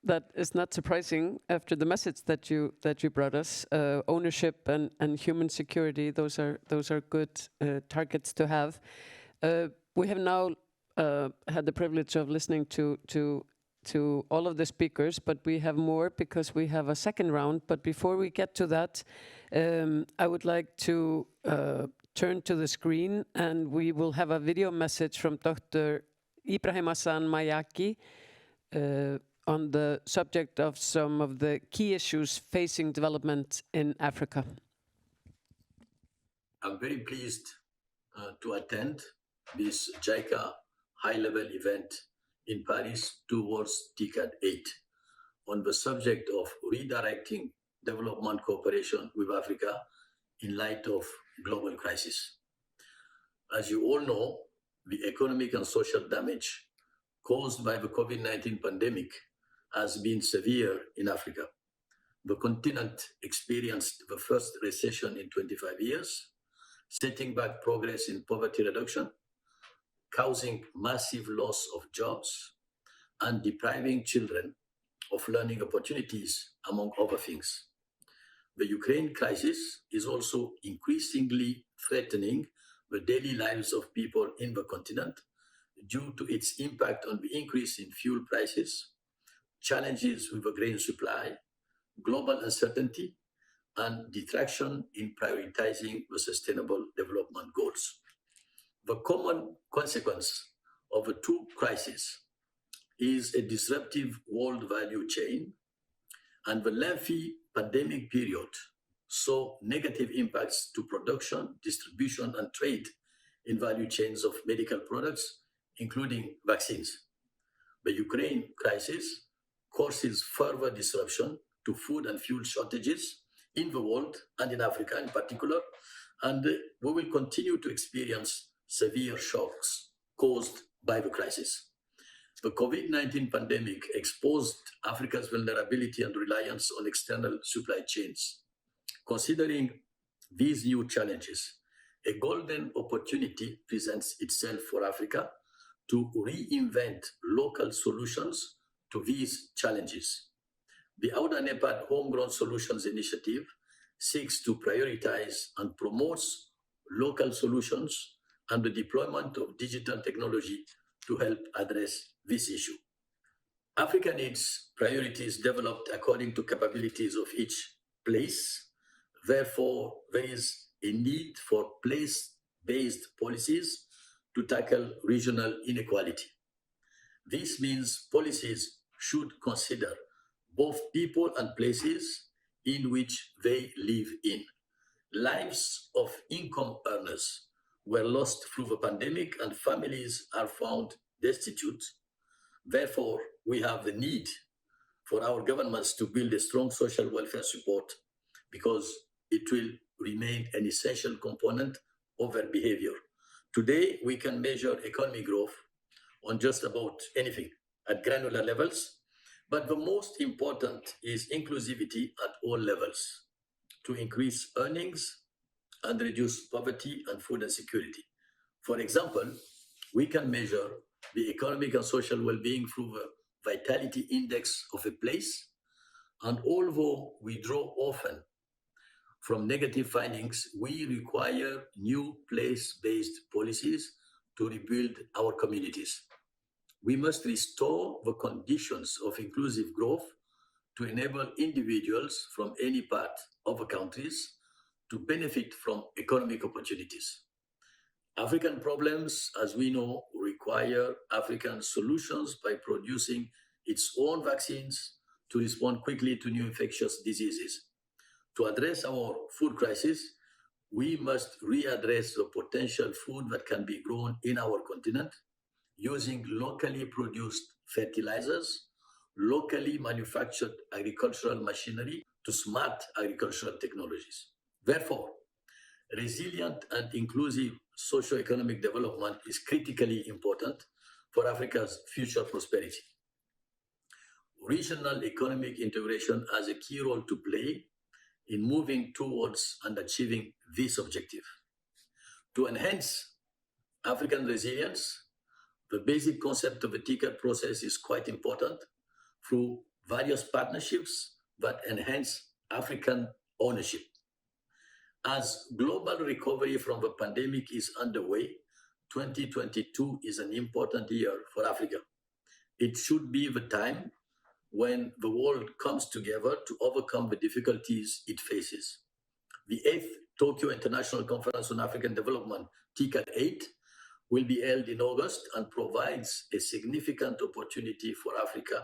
that is not surprising after the message that you brought us. Ownership and human security; those are good targets to have. We have now had the privilege of listening to all of the speakers, but we have more because we have a second round. But before we get to that, I would like to turn to the screen, and we will have a video message from Dr. Ibrahim Hassan Mayaki on the subject of some of the key issues facing development in Africa. I'm very pleased to attend this JICA high-level event in Paris towards TICAD 8 on the subject of redirecting development cooperation with Africa in light of global crisis. As you all know, the economic and social damage caused by the COVID-19 pandemic has been severe in Africa. The continent experienced the first recession in 25 years, setting back progress in poverty reduction, causing massive loss of jobs, and depriving children of learning opportunities, among other things. The Ukraine crisis is also increasingly threatening the daily lives of people in the continent due to its impact on the increase in fuel prices, challenges with the grain supply, global uncertainty, and detraction in prioritizing the sustainable development goals. The common consequence of the two crises is a disruptive world value chain, and the lengthy pandemic period saw negative impacts to production, distribution, and trade in value chains of medical products, including vaccines. The Ukraine crisis causes further disruption to food and fuel shortages in the world and in Africa in particular, and we will continue to experience severe shocks caused by the crisis. The COVID-19 pandemic exposed Africa's vulnerability and reliance on external supply chains. Considering these new challenges, a golden opportunity presents itself for Africa to reinvent local solutions to these challenges. The Auda NEPAD Homegrown Solutions Initiative seeks to prioritize and promotes local solutions and the deployment of digital technology to help address this issue. Africa needs priorities developed according to capabilities of each place. Therefore, there is a need for place-based policies to tackle regional inequality. This means policies should consider both people and places in which they live in. Lives of income earners were lost through the pandemic and families are found destitute. Therefore, we have the need for our governments to build a strong social welfare support because it will remain an essential component of their behavior. Today, we can measure economic growth on just about anything at granular levels, But the most important is inclusivity at all levels to increase earnings and reduce poverty and food insecurity. For example, we can measure the economic and social well-being through the vitality index of a place. And although we draw often from negative findings, we require new place-based policies to rebuild our communities. We must restore the conditions of inclusive growth to enable individuals from any part of the countries to benefit from economic opportunities. African problems, as we know, require African solutions by producing its own vaccines to respond quickly to new infectious diseases. To address our food crisis, we must readdress the potential food that can be grown in our continent using locally produced fertilizers, locally manufactured agricultural machinery to smart agricultural technologies. Therefore, resilient and inclusive socio-economic development is critically important for Africa's future prosperity. Regional economic integration has a key role to play in moving towards and achieving this objective. To enhance African resilience, the basic concept of the TICAD process is quite important through various partnerships that enhance African ownership. As global recovery from the pandemic is underway, 2022 is an important year for Africa. It should be the time when the world comes together to overcome the difficulties it faces. The 8th Tokyo International Conference on African Development, TICAD 8, will be held in August and provides a significant opportunity for Africa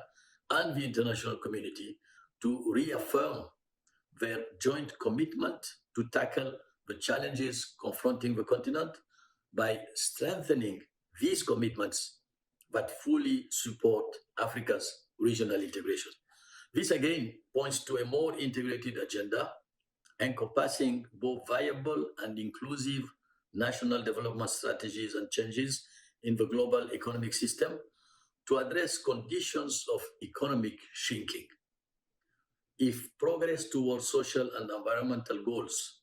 and the international community to reaffirm their joint commitment to tackle the challenges confronting the continent by strengthening these commitments that fully support Africa's regional integration. This again points to a more integrated agenda encompassing both viable and inclusive national development strategies and changes in the global economic system to address conditions of economic shrinking. If progress towards social and environmental goals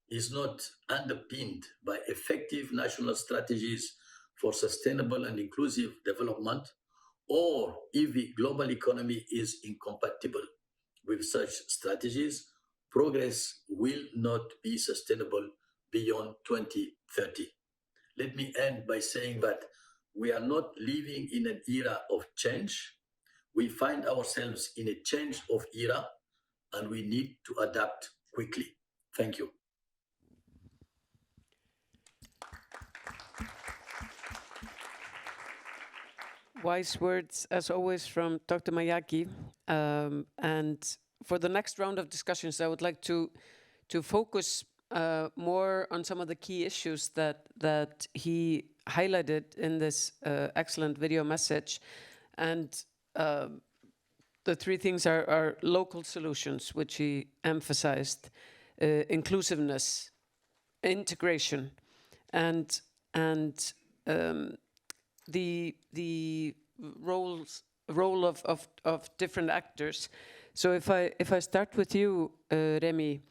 is not underpinned by effective national strategies for sustainable and inclusive development, or if the global economy is incompatible with such strategies, progress will not be sustainable beyond 2030. Let me end by saying that we are not living in an era of change. We find ourselves in a change of era, and we need to adapt quickly. Thank you. Wise words, as always, from Dr. Mayaki. And for the next round of discussions, I would like to focus more on some of the key issues that he highlighted in this excellent video message. And the three things are local solutions, which he emphasized, inclusiveness, integration, and the role of different actors. So if I start with you, Remy,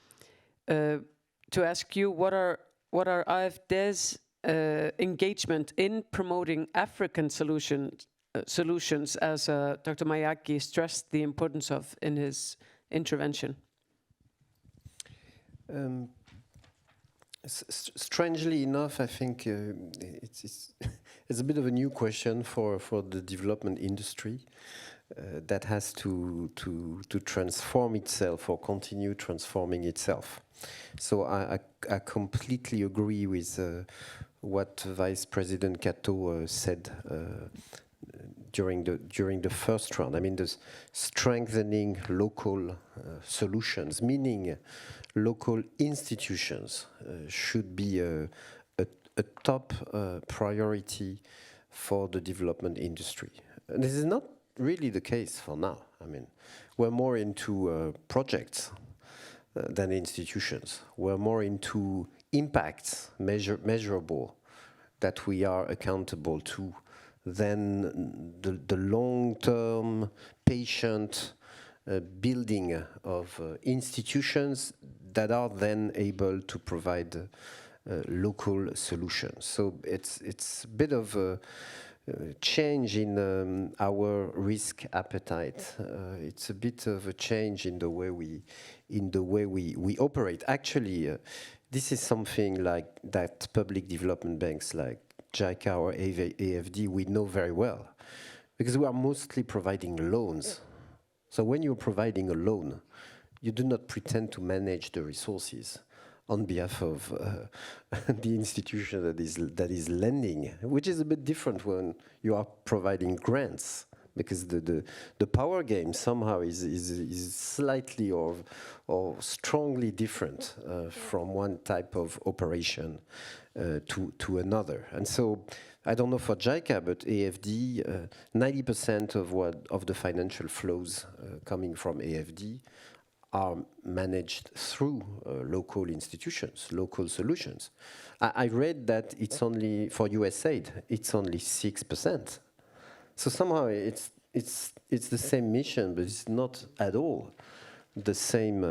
to ask you what are AFD's engagement in promoting African solutions, as Dr. Mayaki stressed the importance of in his intervention. Strangely enough, I think it's a bit of a new question for the development industry that has to transform itself or continue transforming itself. So I completely agree with what Vice President Kato said during the first round. I mean, the strengthening local solutions, meaning local institutions, should be a top priority for the development industry. And this is not really the case for now. I mean, we're more into projects than institutions. We're more into impacts, measurable, that we are accountable to than the long-term, patient building of institutions that are then able to provide local solutions. So it's a bit of a change in our risk appetite. It's a bit of a change in the way we operate. Actually, this is something like that public development banks like JICA or AFD we know very well, because we are mostly providing loans. So when you're providing a loan, you do not pretend to manage the resources on behalf of the institution that is lending, which is a bit different when you are providing grants, because the power game somehow is slightly or strongly different from one type of operation to another. And so I don't know for JICA, but AFD, 90% of the financial flows coming from AFD are managed through local institutions, local solutions. I read that it's only, for USAID, it's only 6%. So somehow it's the same mission, but it's not at all the same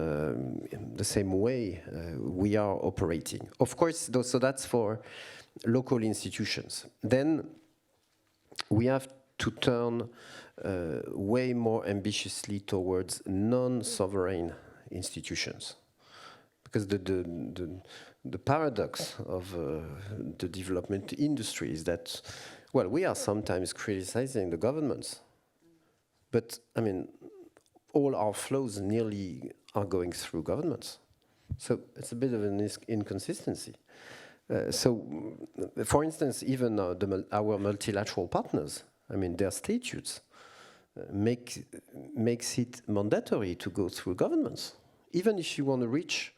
way we are operating. Of course, so that's for local institutions. Then we have to turn way more ambitiously towards non-sovereign institutions, because the paradox of the development industry is that, well, we are sometimes criticizing the governments, but I mean, all our flows nearly are going through governments. So it's a bit of an inconsistency. So, for instance, even our multilateral partners, I mean, their statutes makes it mandatory to go through governments, even if you want to reach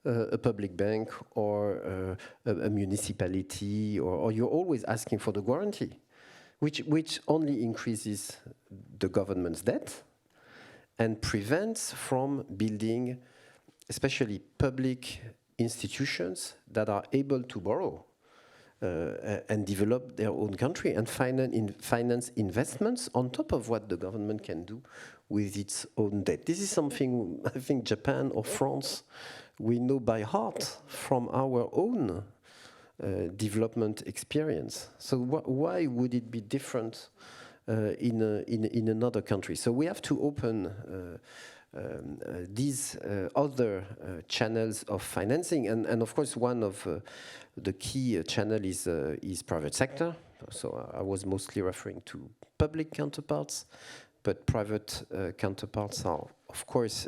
a public bank or a municipality, or you're always asking for the guarantee, which only increases the government's debt and prevents from building, especially public institutions that are able to borrow and develop their own country and finance investments on top of what the government can do with its own debt. This is something I think Japan or France, we know by heart from our own development experience. So why would it be different in another country? So we have to open these other channels of financing, and of course one of the key channel is private sector. So I was mostly referring to public counterparts, but private counterparts are of course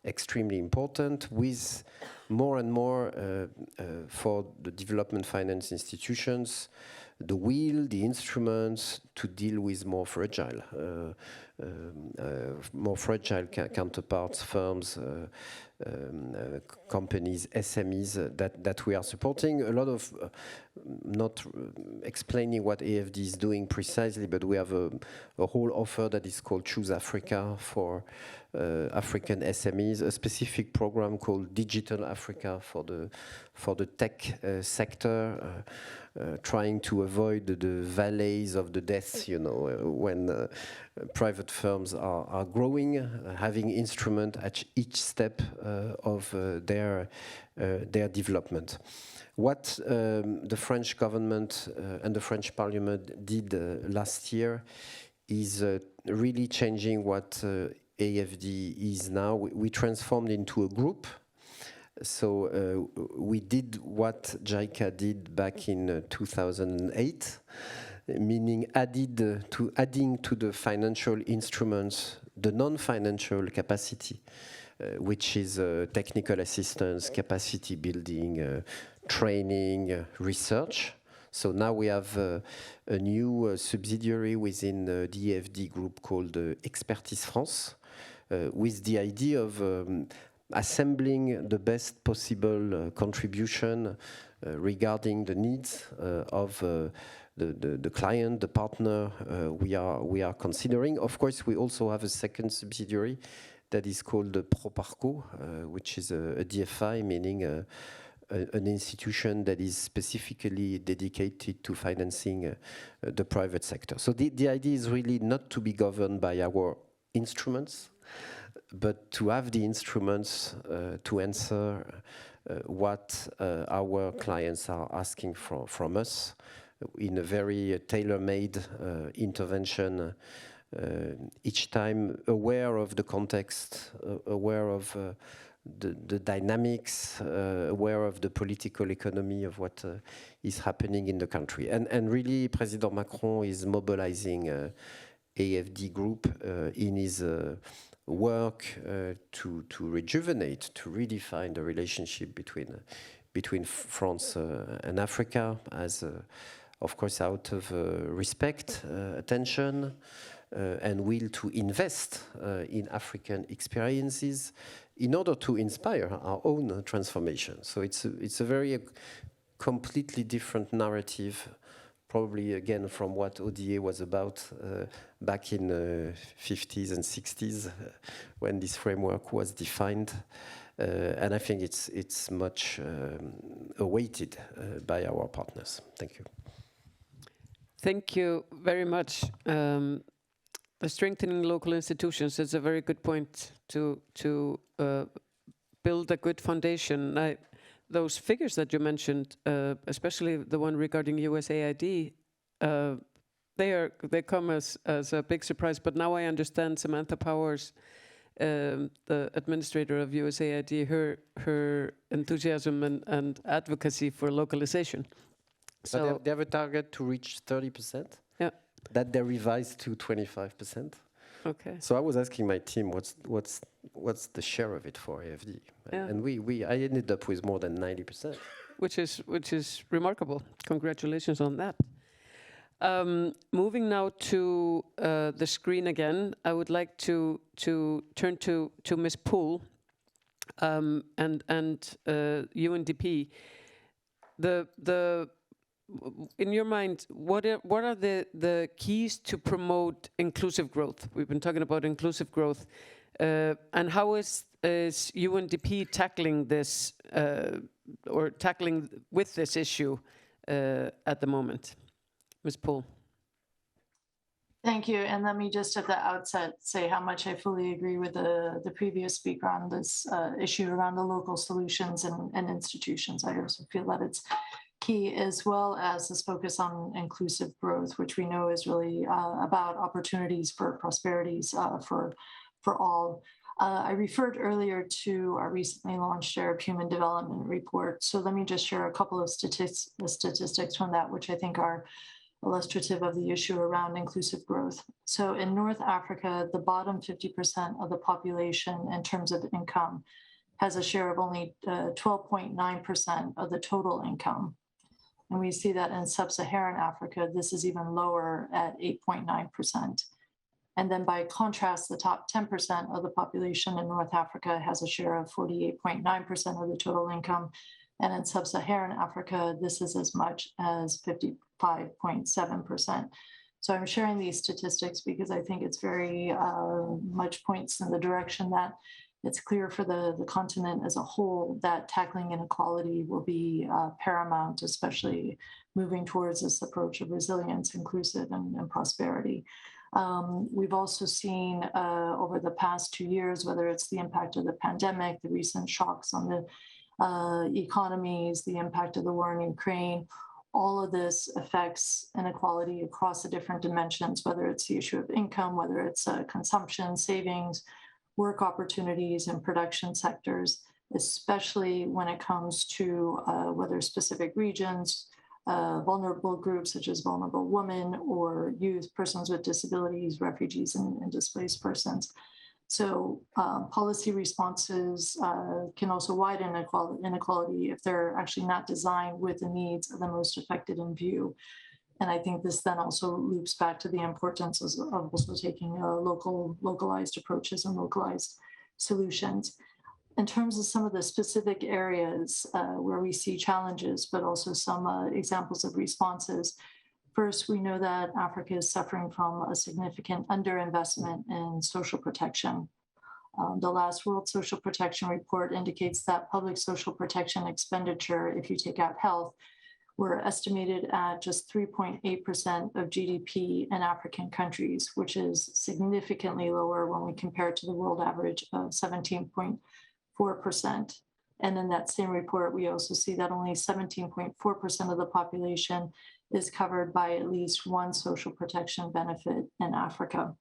extremely important, with more and more for the development finance institutions the will, the instruments to deal with more fragile counterparts, firms, companies, SMEs that we are supporting. A lot of, not explaining what AFD is doing precisely, but we have a whole offer that is called Choose Africa for African SMEs, a specific program called Digital Africa for the tech sector, trying to avoid the valleys of the death, you know, when private firms are growing, having instrument at each step of their development. What the French government and the French Parliament did last year is really changing what AFD is now. We transformed into a group. So we did what JICA did back in 2008, meaning adding to the financial instruments the non-financial capacity, which is technical assistance, capacity building, training, research. So now we have a new subsidiary within the AFD group called Expertise France, with the idea of assembling the best possible contribution regarding the needs of the client, the partner we are considering. Of course, we also have a second subsidiary that is called ProParco, which is a DFI, meaning an institution that is specifically dedicated to financing the private sector. So the idea is really not to be governed by our instruments, but to have the instruments to answer what our clients are asking from us in a very tailor-made intervention, each time aware of the context, aware of the dynamics, aware of the political economy of what is happening in the country. And really, President Macron is mobilizing AFD Group in his work to rejuvenate, to redefine the relationship between France and Africa, as of course out of respect, attention, and will to invest in African experiences in order to inspire our own transformation. So it's a very completely different narrative, probably again from what ODA was about back in the 50s and 60s when this framework was defined. And I think it's much awaited by our partners. Thank you. Thank you very much. The strengthening local institutions is a very good point to build a good foundation. Those figures that you mentioned, especially the one regarding USAID, they come as a big surprise. But now I understand Samantha Powers, the administrator of USAID, her enthusiasm and advocacy for localization. So they have a target to reach 30%. Yeah. That they revised to 25%. Okay. So I was asking my team, what's the share of it for AFD? Yeah. And I ended up with more than 90%. Which is remarkable. Congratulations on that. Moving now to the screen again, I would like to turn to Ms. Poole and UNDP. In your mind, what are the keys to promote inclusive growth? We've been talking about inclusive growth, and how is UNDP tackling this or tackling with this issue at the moment? Ms. Poole. Thank you. And let me just at the outset say how much I fully agree with the previous speaker on this issue around the local solutions and institutions. I also feel that it's key, as well as this focus on inclusive growth, which we know is really about opportunities for prosperities for all. I referred earlier to our recently launched Arab Human Development Report. So let me just share a couple of statistics from that, which I think are illustrative of the issue around inclusive growth. So in North Africa, the bottom 50% of the population in terms of income has a share of only 12.9% of the total income. And we see that in sub-Saharan Africa, this is even lower at 8.9%. And then by contrast, the top 10% of the population in North Africa has a share of 48.9% of the total income. And in sub-Saharan Africa, this is as much as 55.7%. So I'm sharing these statistics because I think it's very much points in the direction that it's clear for the continent as a whole that tackling inequality will be paramount, especially moving towards this approach of resilience, inclusive, and prosperity. We've also seen over the past 2 years, whether it's the impact of the pandemic, the recent shocks on the economies, the impact of the war in Ukraine, all of this affects inequality across the different dimensions, whether it's the issue of income, whether it's consumption, savings, work opportunities in production sectors, especially when it comes to whether specific regions, vulnerable groups such as vulnerable women or youth, persons with disabilities, refugees, and displaced persons. So policy responses can also widen inequality if they're actually not designed with the needs of the most affected in view. And I think this then also loops back to the importance of also taking localized approaches and localized solutions. In terms of some of the specific areas where we see challenges, but also some examples of responses. First, we know that Africa is suffering from a significant underinvestment in social protection. The last World Social Protection Report indicates that public social protection expenditure, if you take out health, were estimated at just 3.8% of GDP in African countries, which is significantly lower when we compare it to the world average of 17.4%. And in that same report, we also see that only 17.4% of the population is covered by at least one social protection benefit in Africa.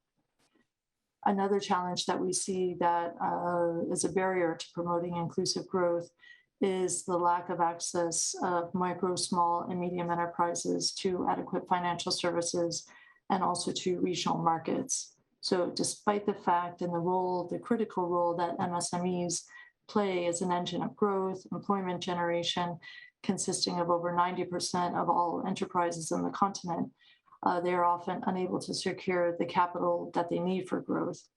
Another challenge that we see that is a barrier to promoting inclusive growth is the lack of access of micro, small, and medium enterprises to adequate financial services and also to regional markets. So despite the fact and the critical role that MSMEs play as an engine of growth, employment generation, consisting of over 90% of all enterprises in the continent, they are often unable to secure the capital that they need for growth.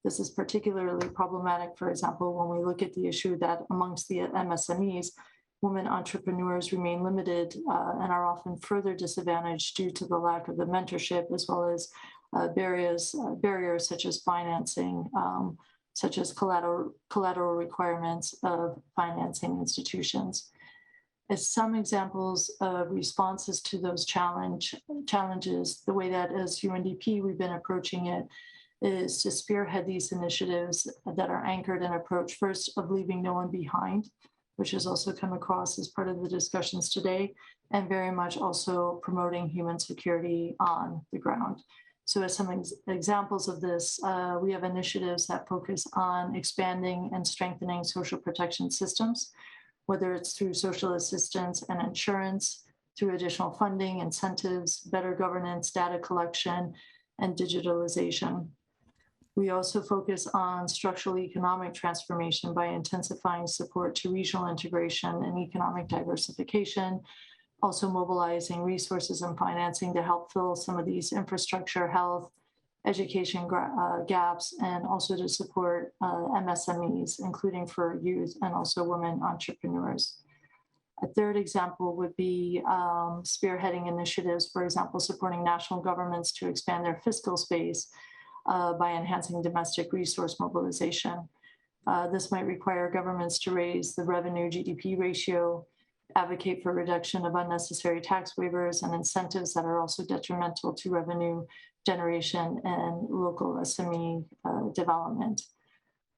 This is particularly problematic, for example, when we look at the issue that amongst the MSMEs, women entrepreneurs remain limited and are often further disadvantaged due to the lack of the mentorship, as well as barriers such as financing, such as collateral requirements of financing institutions. As some examples of responses to those challenges, the way that as UNDP we've been approaching it is to spearhead these initiatives that are anchored in approach first of leaving no one behind, which has also come across as part of the discussions today, and very much also promoting human security on the ground. So as some examples of this, we have initiatives that focus on expanding and strengthening social protection systems, whether it's through social assistance and insurance, through additional funding, incentives, better governance, data collection, and digitalization. We also focus on structural economic transformation by intensifying support to regional integration and economic diversification, also mobilizing resources and financing to help fill some of these infrastructure, health, education gaps, and also to support MSMEs, including for youth and also women entrepreneurs. A third example would be spearheading initiatives, for example, supporting national governments to expand their fiscal space by enhancing domestic resource mobilization. This might require governments to raise the revenue GDP ratio, advocate for reduction of unnecessary tax waivers and incentives that are also detrimental to revenue generation and local SME development.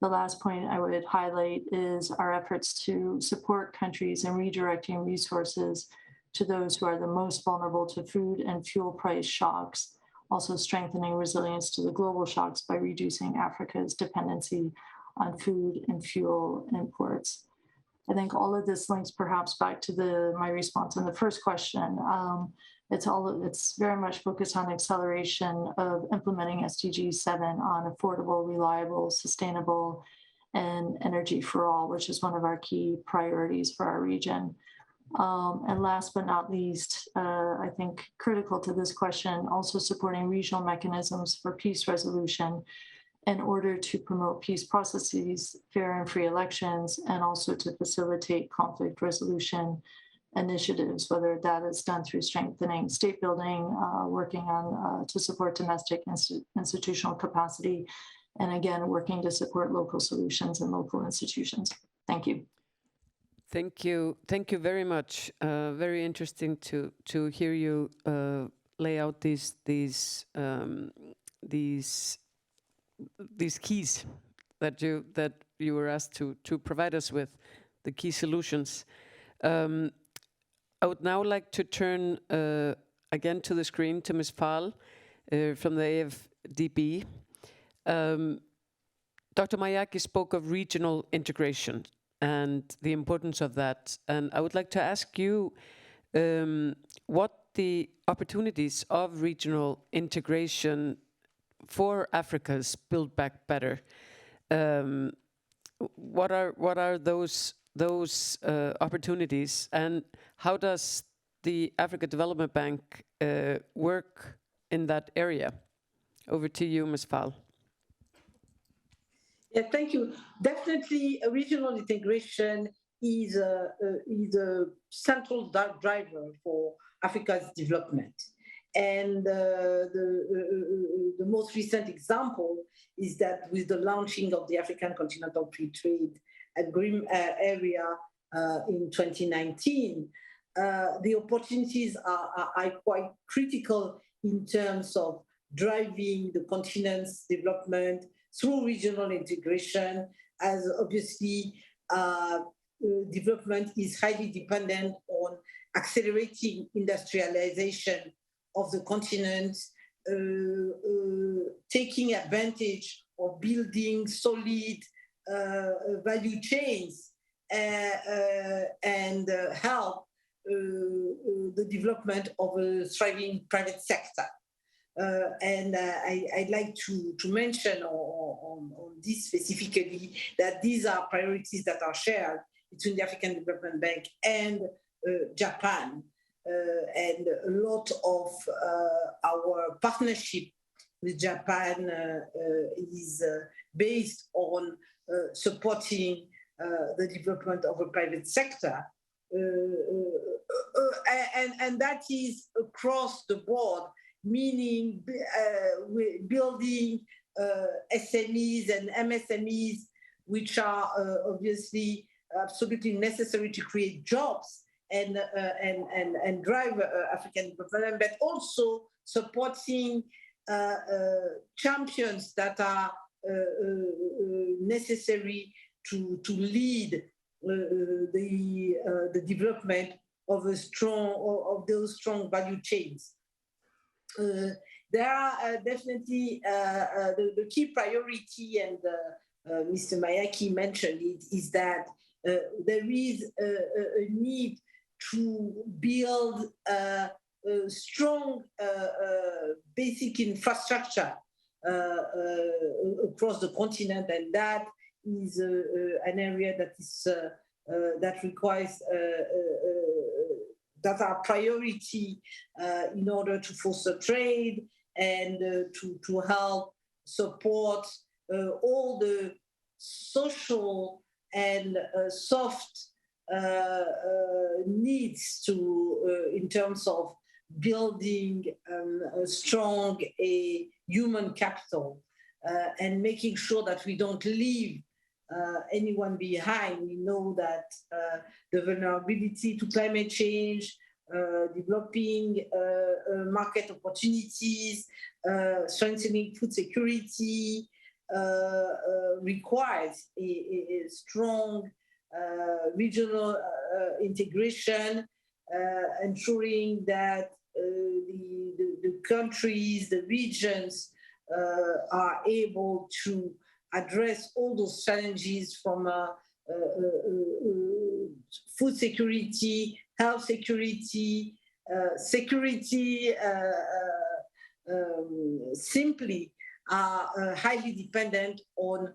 The last point I would highlight is our efforts to support countries in redirecting resources to those who are the most vulnerable to food and fuel price shocks, also strengthening resilience to the global shocks by reducing Africa's dependency on food and fuel imports. I think all of this links perhaps back to my response on the first question. It's very much focused on acceleration of implementing SDG 7 on affordable, reliable, sustainable, and energy for all, which is one of our key priorities for our region. And last but not least, I think critical to this question, also supporting regional mechanisms for peace resolution in order to promote peace processes, fair and free elections, and also to facilitate conflict resolution initiatives, whether that is done through strengthening state building, working on to support domestic institutional capacity, and again, working to support local solutions and local institutions. Thank you. Thank you very much. Very interesting to hear you lay out these keys that you were asked to provide us with, the key solutions. I would now like to turn again to the screen to Ms. Phal from the AFDB. Dr. Mayaki spoke of regional integration and the importance of that. And I would like to ask you what the opportunities of regional integration for Africa's Build Back Better. What are those opportunities, and how does the Africa Development Bank work in that area? Over to you, Ms. Phal. Yeah, thank you. Definitely, regional integration is a central driver for Africa's development. And the most recent example is that with the launching of the African Continental Free Trade Area in 2019, the opportunities are quite critical in terms of driving the continent's development through regional integration, as obviously development is highly dependent on accelerating industrialization of the continent, taking advantage of building solid value chains and help the development of a thriving private sector. And I'd like to mention on this specifically that these are priorities that are shared between the African Development Bank and Japan. And a lot of our partnership with Japan is based on supporting the development of a private sector. And that is across the board, meaning building SMEs and MSMEs, which are obviously absolutely necessary to create jobs and drive African development, but also supporting champions that are necessary to lead the development of those strong value chains. There are definitely the key priority, and Mr. Mayaki mentioned it, is that there is a need to build a strong basic infrastructure across the continent, and that is an area that is that requires that are priority in order to foster trade and to help support all the social and soft needs to in terms of building a strong human capital and making sure that we don't leave anyone behind. We know that the vulnerability to climate change, developing market opportunities, strengthening food security requires a strong regional integration, ensuring that the countries, the regions are able to address all those challenges from food security, health security, security simply are highly dependent on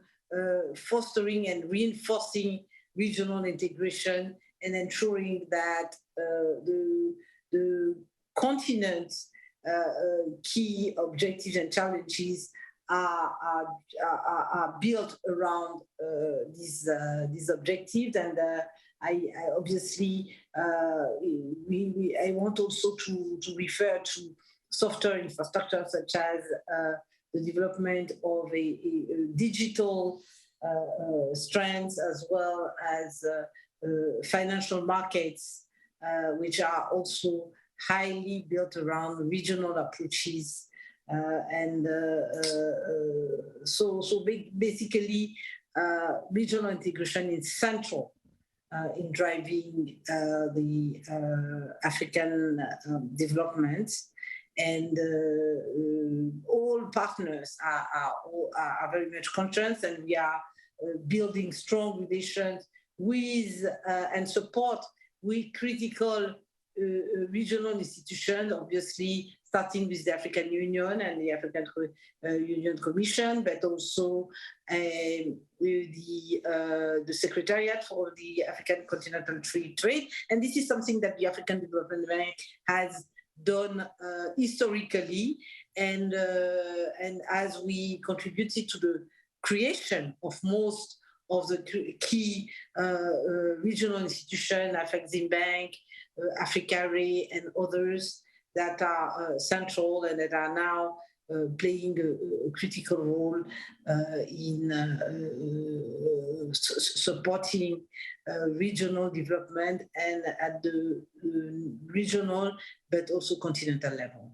fostering and reinforcing regional integration and ensuring that the continent's key objectives and challenges are built around these objectives. And I obviously I want also to refer to software infrastructure such as the development of a digital strengths, as well as financial markets, which are also highly built around regional approaches. So basically, regional integration is central in driving the African development, and all partners are very much conscious, and we are building strong relations with and support with critical regional institutions, obviously starting with the African Union and the African Union Commission, but also with the Secretariat for the African Continental Free Trade. And this is something that the African Development Bank has done historically, and as we contributed to the creation of most of the key regional institutions, Afexim Bank, Africa Ray, and others, that are central and that are now playing a critical role in supporting regional development and at the regional but also continental level.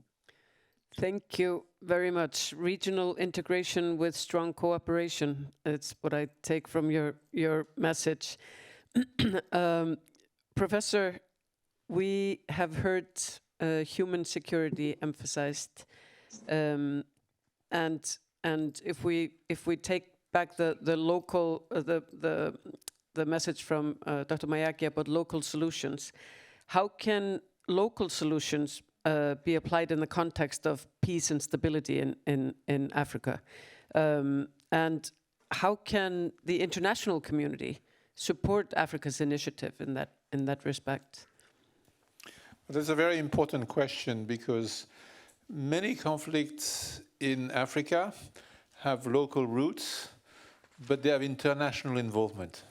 Thank you very much. Regional integration with strong cooperation. That's what I take from your message. Professor, we have heard human security emphasized, and if we take back the local the message from Dr. Mayaki about local solutions, how can local solutions be applied in the context of peace and stability in Africa, and how can the international community support Africa's initiative in that respect? That's a very important question, because many conflicts in Africa have local roots, but they have international involvement.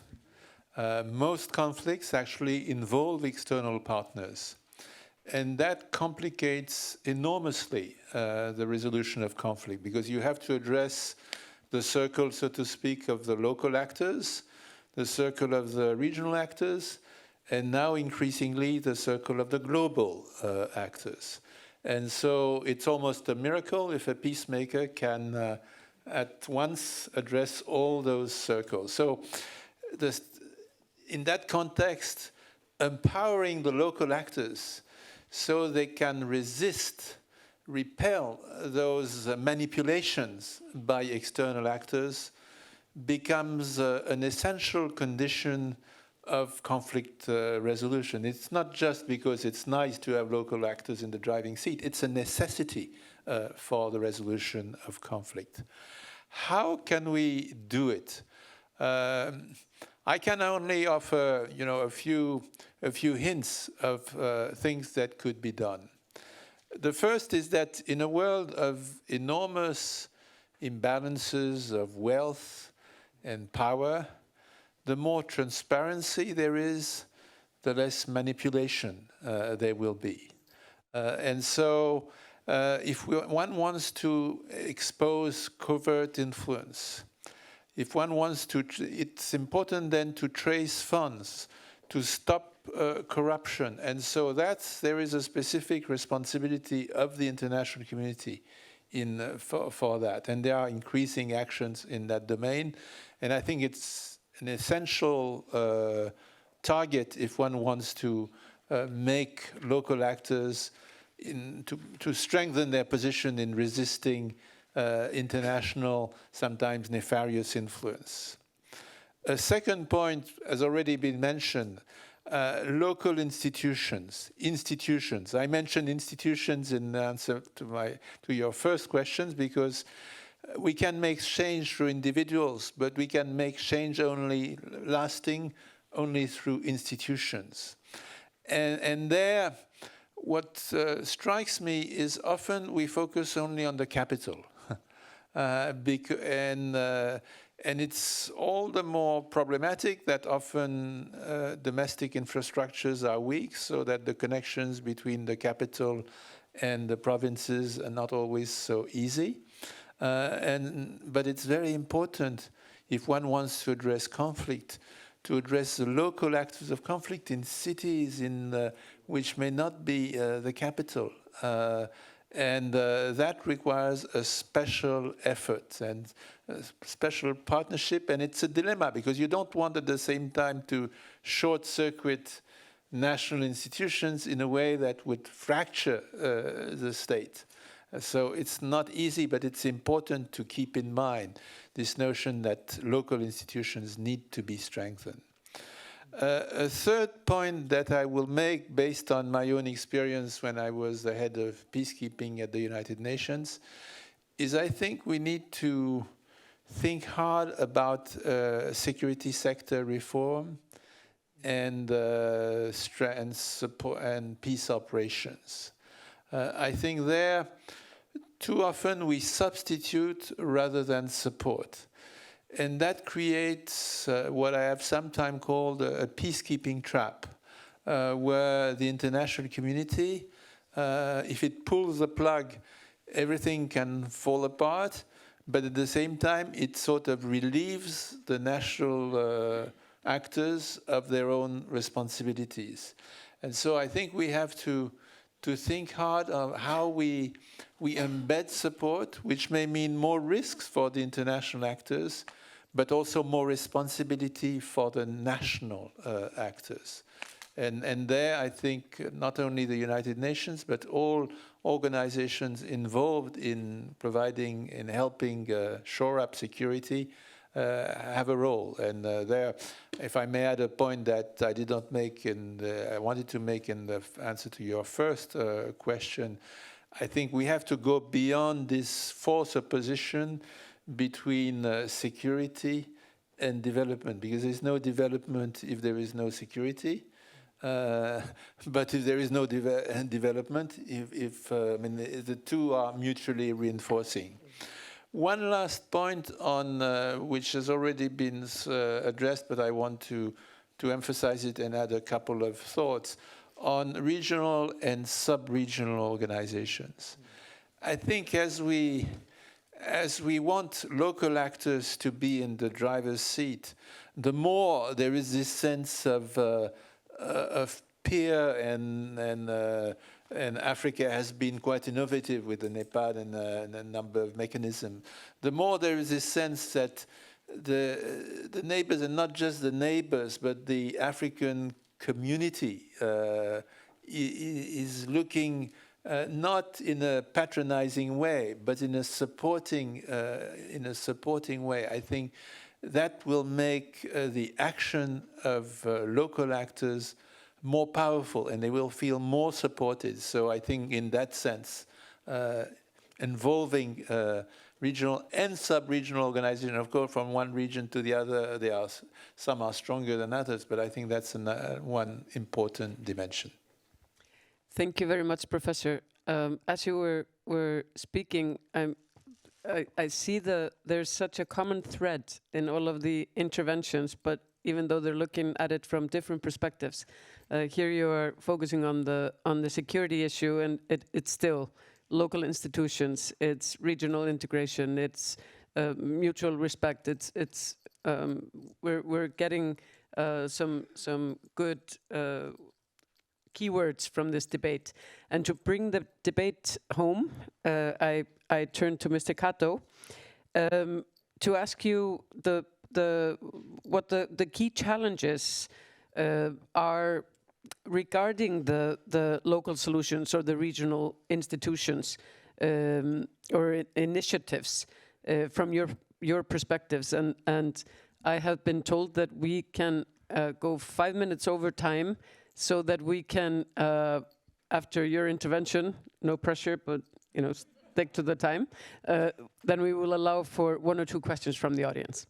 Most conflicts actually involve external partners, and that complicates enormously the resolution of conflict, because you have to address the circle, so to speak, of the local actors, the circle of the regional actors, and now increasingly the circle of the global actors. And so it's almost a miracle if a peacemaker can at once address all those circles. So in that context, empowering the local actors so they can repel those manipulations by external actors becomes an essential condition of conflict resolution. It's not just because it's nice to have local actors in the driving seat, it's a necessity for the resolution of conflict. How can we do it? I can only offer, a few hints of things that could be done. The first is that in a world of enormous imbalances of wealth and power, the more transparency there is, the less manipulation there will be. And so if one wants to expose covert influence, if one wants to, it's important then to trace funds, to stop corruption. And so there is a specific responsibility of the international community for that. And there are increasing actions in that domain. And I think it's an essential target if one wants to make local actors to strengthen their position in resisting international, sometimes nefarious influence. A second point has already been mentioned, local institutions. I mentioned institutions in answer to your first questions, because we can make change through individuals, but we can make change lasting only through institutions. And there, what strikes me is often we focus only on the capital. And it's all the more problematic that often domestic infrastructures are weak, so that the connections between the capital and the provinces are not always so easy. But it's very important, if one wants to address conflict, to address the local actors of conflict in cities which may not be the capital. And that requires a special effort and a special partnership. And it's a dilemma, because you don't want at the same time to short-circuit national institutions in a way that would fracture the state. So it's not easy, but it's important to keep in mind this notion that local institutions need to be strengthened. A third point that I will make, based on my own experience when I was the head of peacekeeping at the United Nations, is I think we need to think hard about security sector reform and support and peace operations. I think there, too often we substitute rather than support. And that creates what I have sometimes called a peacekeeping trap, where the international community if it pulls the plug, everything can fall apart, but at the same time, it sort of relieves the national actors of their own responsibilities. And so I think we have to think hard on how we embed support, which may mean more risks for the international actors, but also more responsibility for the national actors. And there, I think, not only the United Nations, but all organizations involved in providing, in helping shore up security have a role. And there, if I may add a point that I did not make, I wanted to make in the answer to your first question, I think we have to go beyond this false opposition between security and development, because there's no development if there is no security. But if there is no development, I mean, the two are mutually reinforcing. One last point on which has already been addressed, but I want to emphasize it and add a couple of thoughts on regional and sub-regional organizations. I think as we want local actors to be in the driver's seat, the more there is this sense of peer, and Africa has been quite innovative with the Nepal and a number of mechanisms. The more there is this sense that the neighbors are not just the neighbors, but the African community is looking not in a patronizing way, but in a supporting way. I think that will make the action of local actors more powerful, and they will feel more supported. So I think in that sense, involving regional and sub-regional organizations, of course, from one region to the other, some are stronger than others, but I think that's one important dimension. Thank you very much, Professor. As you were speaking, I see there's such a common thread in all of the interventions, but even though they're looking at it from different perspectives, here you are focusing on the security issue, and it's still local institutions, it's regional integration, it's mutual respect. We're getting some good keywords from this debate. And to bring the debate home, I turn to Mr. Kato to ask you what the key challenges are regarding the local solutions or the regional institutions or initiatives from your perspectives. And I have been told that we can go 5 minutes over time, so that we can, after your intervention, no pressure, but stick to the time, then we will allow for 1 or 2 questions from the audience.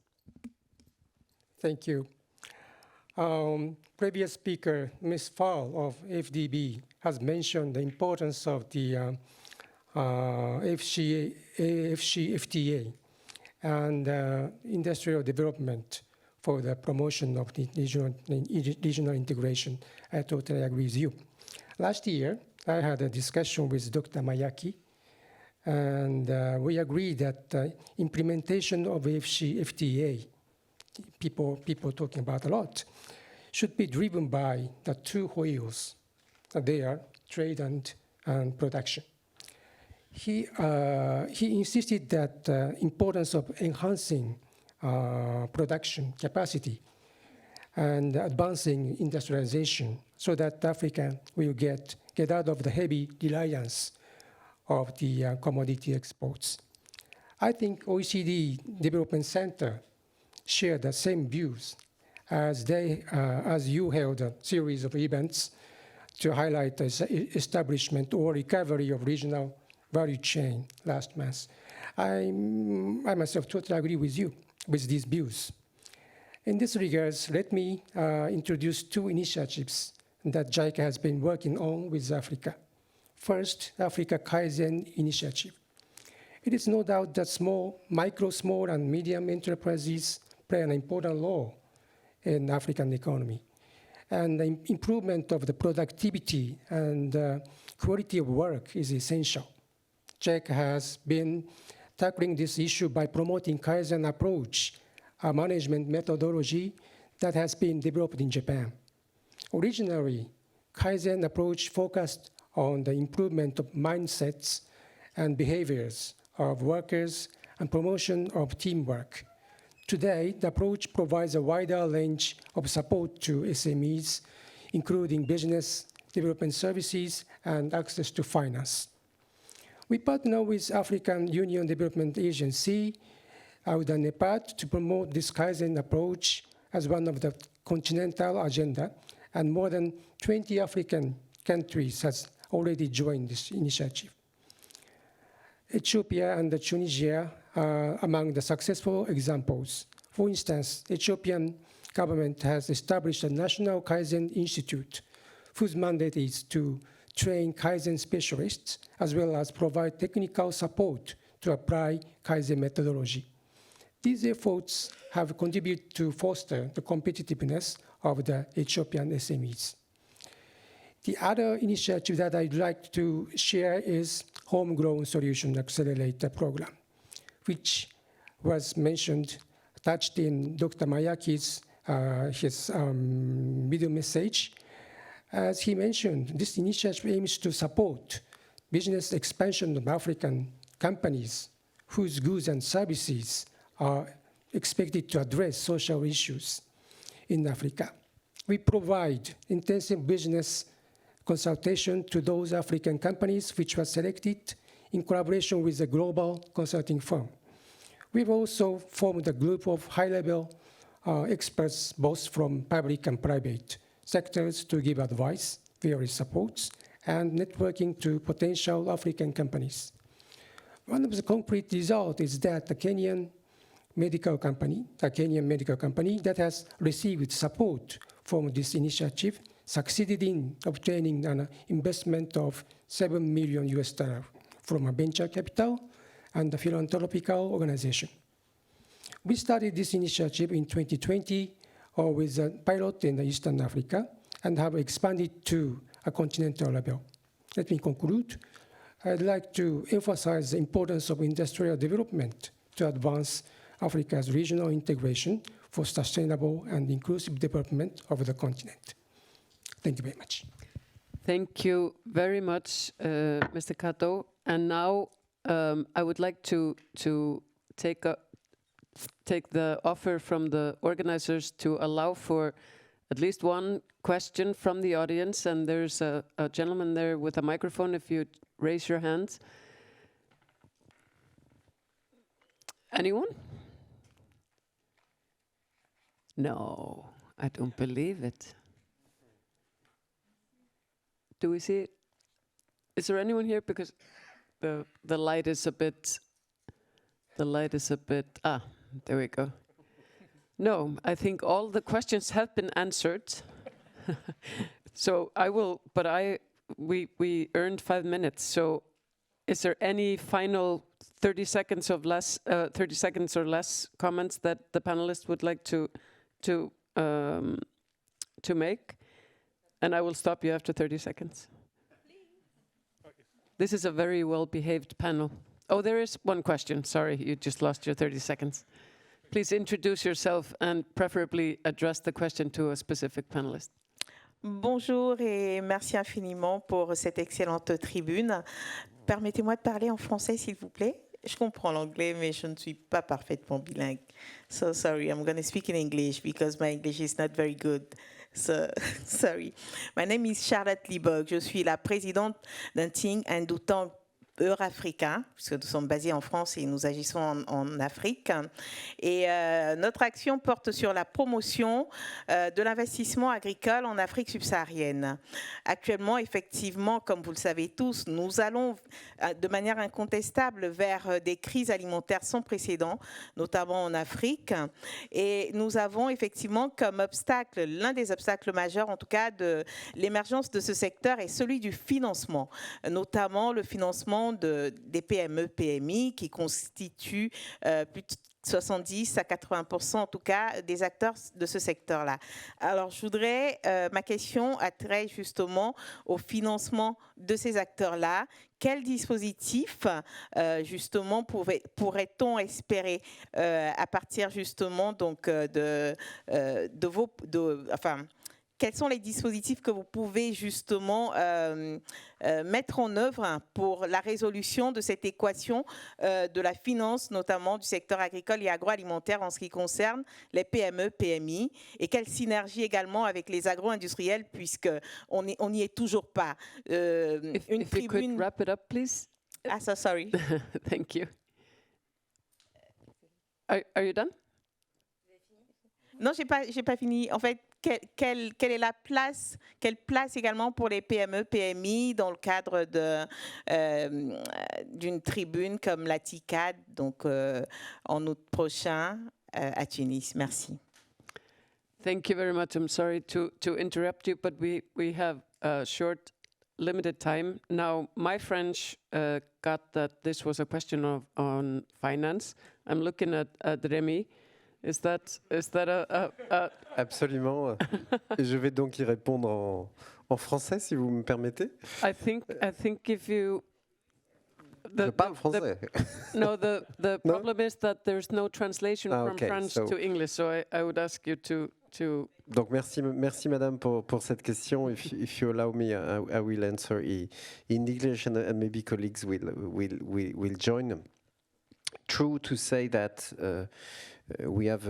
Thank you. Previous speaker, Ms. Fall of FDB, has mentioned the importance of the FTA and industrial development for the promotion of the regional integration. I totally agree with you. Last year, I had a discussion with Dr. Mayaki, and we agreed that implementation of FTA, people talking about a lot, should be driven by the 2 wheels. They are trade and production. He insisted that importance of enhancing production capacity and advancing industrialization, so that Africa will get out of the heavy reliance of the commodity exports. I think OECD Development Center share the same views, as you held a series of events to highlight the establishment or recovery of regional value chain last month. I myself totally agree with you with these views. In this regards, let me introduce 2 initiatives that JICA has been working on with Africa. First, Africa Kaizen initiative. It is no doubt that small, and medium enterprises play an important role in African economy. and the improvement of the productivity and quality of work is essential. JICA has been tackling this issue by promoting Kaizen approach, a management methodology that has been developed in Japan. Originally, Kaizen approach focused on the improvement of mindsets and behaviors of workers and promotion of teamwork. Today, the approach provides a wider range of support to SMEs, including business development services and access to finance. We partner with African Union Development Agency, UNEPAD, to promote this Kaizen approach as one of the continental agenda, and more than 20 African countries has already joined this initiative. Ethiopia and Tunisia are among the successful examples. For instance, the Ethiopian government has established a National Kaizen Institute, whose mandate is to train Kaizen specialists, as well as provide technical support to apply Kaizen methodology. These efforts have contributed to foster the competitiveness of the Ethiopian SMEs. The other initiative that I'd like to share is Homegrown Solution Accelerator program, which was mentioned, touched in Dr. Mayaki's video message. As he mentioned, this initiative aims to support business expansion of African companies whose goods and services are expected to address social issues in Africa. We provide intensive business consultation to those African companies which were selected in collaboration with a global consulting firm. We've also formed a group of high-level experts, both from public and private sectors, to give advice, various supports, and networking to potential African companies. One of the concrete results is that the Kenyan medical company that has received support from this initiative succeeded in obtaining an investment of $7 million from a venture capital and a philanthropical organization. We started this initiative in 2020 with a pilot in Eastern Africa and have expanded to a continental level. Let me conclude. I'd like to emphasize the importance of industrial development to advance Africa's regional integration for sustainable and inclusive development of the continent. Thank you very much. Thank you very much, Mr. Kato. And now I would like to take the offer from the organizers to allow for at least one question from the audience. And there's a gentleman there with a microphone, if you raise your hands. Anyone? No, I don't believe it. Do we see it? Is there anyone here? Because the light is a bit, there we go. No, I think all the questions have been answered. So I will, but we earned 5 minutes. So is there any final 30 seconds or less comments that the panelists would like to make? And I will stop you after 30 seconds. This is a very well-behaved panel. Oh, there is one question. Sorry, you just lost your 30 seconds. Please introduce yourself and preferably address the question to a specific panelist. Bonjour et merci infiniment pour cette excellente tribune. Permettez-moi de parler en français, s'il vous plaît. Je comprends l'anglais, mais je ne suis pas parfaitement bilingue. So sorry, I'm going to speak in English because my English is not very good. So, sorry. My name is Charlotte Libog. Je suis la présidente d'un think and do tank eurafricain, puisque nous sommes basés en France et nous agissons en Afrique. Et notre action porte sur la promotion de l'investissement agricole en Afrique subsaharienne. Actuellement, effectivement, comme vous le savez tous, nous allons de manière incontestable vers des crises alimentaires sans précédent, notamment en Afrique. Et nous avons effectivement comme obstacle, l'un des obstacles majeurs en tout cas de l'émergence de ce secteur est celui du financement, notamment le financement des PME, PMI qui constituent plus de 70 à 80% en tout cas des acteurs de ce secteur-là. Alors je voudrais, ma question a trait justement au financement de ces acteurs-là. Quel dispositif justement pourrait-on espérer à partir justement donc quels sont les dispositifs que vous pouvez justement mettre en œuvre pour la résolution de cette équation de la finance, notamment du secteur agricole et agroalimentaire en ce qui concerne les PME, PMI, et quelle synergie également avec les agro-industriels, puisqu'on n'y est toujours pas. If you could wrap it up, please. Ah, so sorry. Thank you. Are you done? Non, j'ai pas fini. En fait, quelle est la place, quelle place également pour les PME, PMI dans le cadre d'une tribune comme la TICAD, donc en août prochain à Tunis. Merci. Thank you very much. I'm sorry to interrupt you, but we have a short, limited time. Now, my French got that this was a question on finance. I'm looking at Rémi. Is that a Absolument. Je vais donc y répondre en français, si vous me permettez. I think if you... Je parle français. The problem is that there's no translation from okay, French to English, so I would ask you to... Donc merci madame pour cette question. If you allow me, I will answer in English, and maybe colleagues will join. True to say that we have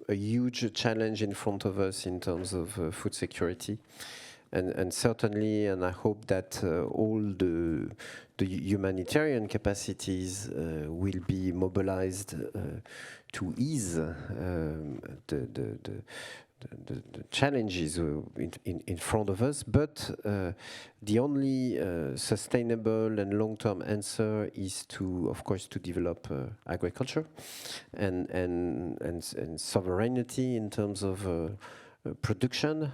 a huge challenge in front of us in terms of food security, and certainly, and I hope that all the humanitarian capacities will be mobilized to ease the challenges in front of us, but the only sustainable and long-term answer is of course, to develop agriculture and sovereignty in terms of production,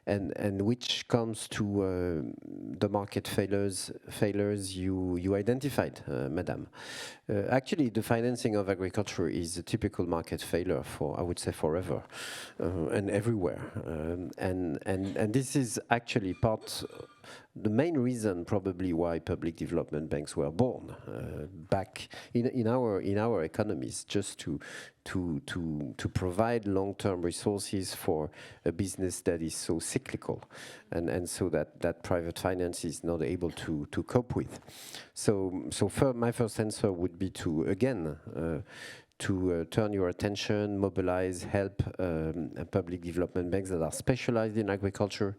and which comes to the market failures you identified, Madam. Actually, the financing of agriculture is a typical market failure I would say, forever and everywhere. And this is actually the main reason probably why public development banks were born back in our economies, just to provide long-term resources for a business that is so cyclical, and so that private finance is not able to cope with. So my first answer would be to again to turn your attention, mobilize, help public development banks that are specialized in agriculture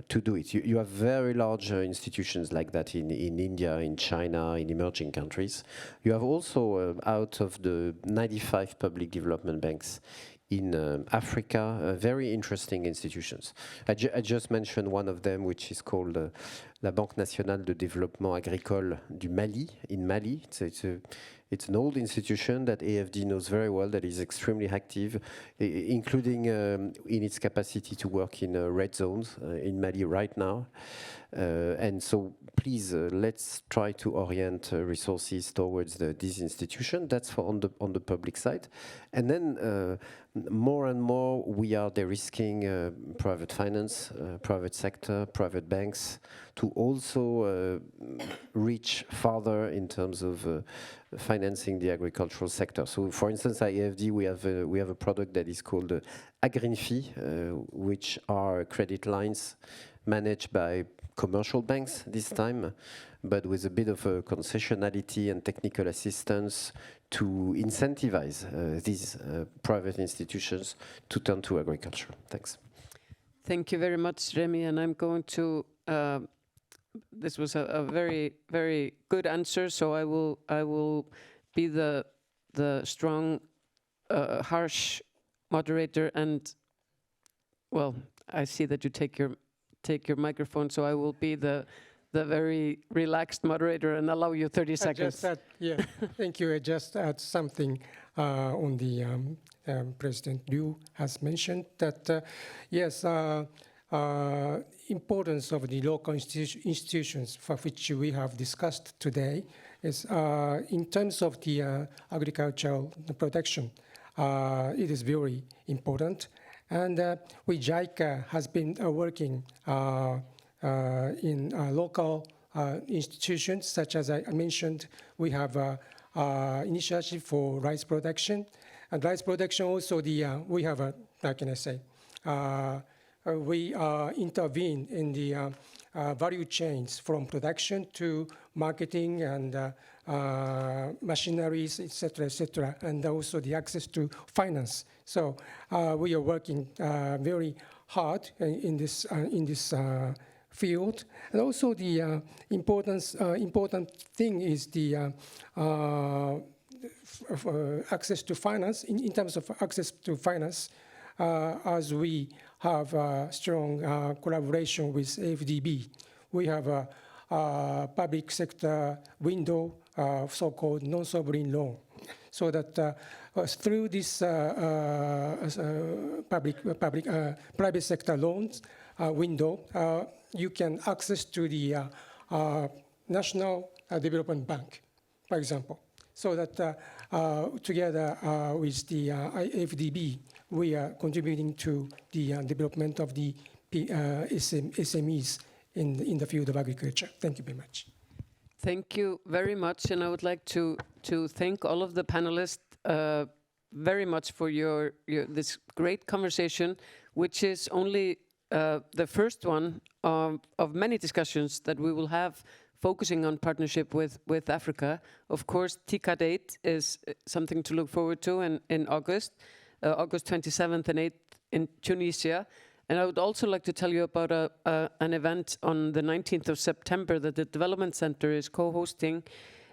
to do it. You have very large institutions like that in India, in China, in emerging countries. You have also, out of the 95 public development banks in Africa, very interesting institutions. I just mentioned one of them, which is called la Banque Nationale de Développement Agricole du Mali, in Mali. It's an old institution that AFD knows very well, that is extremely active, including in its capacity to work in red zones in Mali right now. And so please, let's try to orient resources towards this institution. That's on the public side. And then more and more we are de-risking private finance, private sector, private banks, to also reach farther in terms of financing the agricultural sector. So, for instance, at AFD, we have a product that is called AgriNFI, which are credit lines managed by commercial banks this time, but with a bit of a concessionality and technical assistance to incentivize these private institutions to turn to agriculture. Thanks. Thank you very much, Remy, and I'm going to. This was a very, very good answer. So I will be the strong, harsh moderator, and well, I see that you take your microphone. So I will be the very relaxed moderator and allow you 30 seconds. Yeah, thank you. I just add something on the President Liu has mentioned that yes. Importance of the local institutions for which we have discussed today is in terms of the agricultural production, it is very important. And we JICA has been working in local institutions, such as I mentioned. We have initiative for rice production. And rice production also, we have a, how can I say, we intervene in the value chains from production to marketing and machineries, etc., and also the access to finance. So we are working very hard in this field, and also the important thing is the access to finance. In terms of access to finance, as we have a strong collaboration with AFDB, we have a public sector window, so-called non-sovereign loan, so that through this private sector loans window, you can access to the National Development Bank, for example, so that together with the AFDB, we are contributing to the development of the SMEs in the field of agriculture. Thank you very much. Thank you very much, and I would like to thank all of the panelists very much for your this great conversation, which is only the first one of many discussions that we will have focusing on partnership with Africa. Of course, TICAD 8 is something to look forward to in August 27th and 8th in Tunisia. And I would also like to tell you about an event on the 19th of September that the Development Center is co-hosting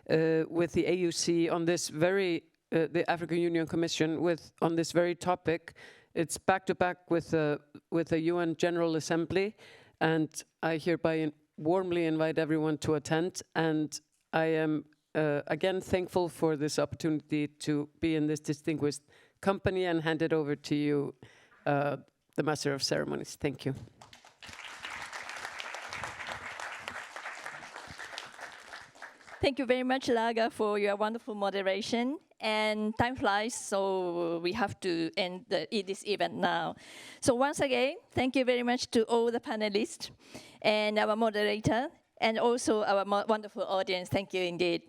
with the AUC on this very, the African Union Commission on this very topic. It's back-to-back with the UN General Assembly, and I hereby warmly invite everyone to attend. And I am again thankful for this opportunity to be in this distinguished company, and hand it over to you, the Master of Ceremonies. Thank you. Thank you very much, Laga, for your wonderful moderation. And time flies, so we have to end this event now. So once again, thank you very much to all the panelists and our moderator, and also our wonderful audience. Thank you indeed.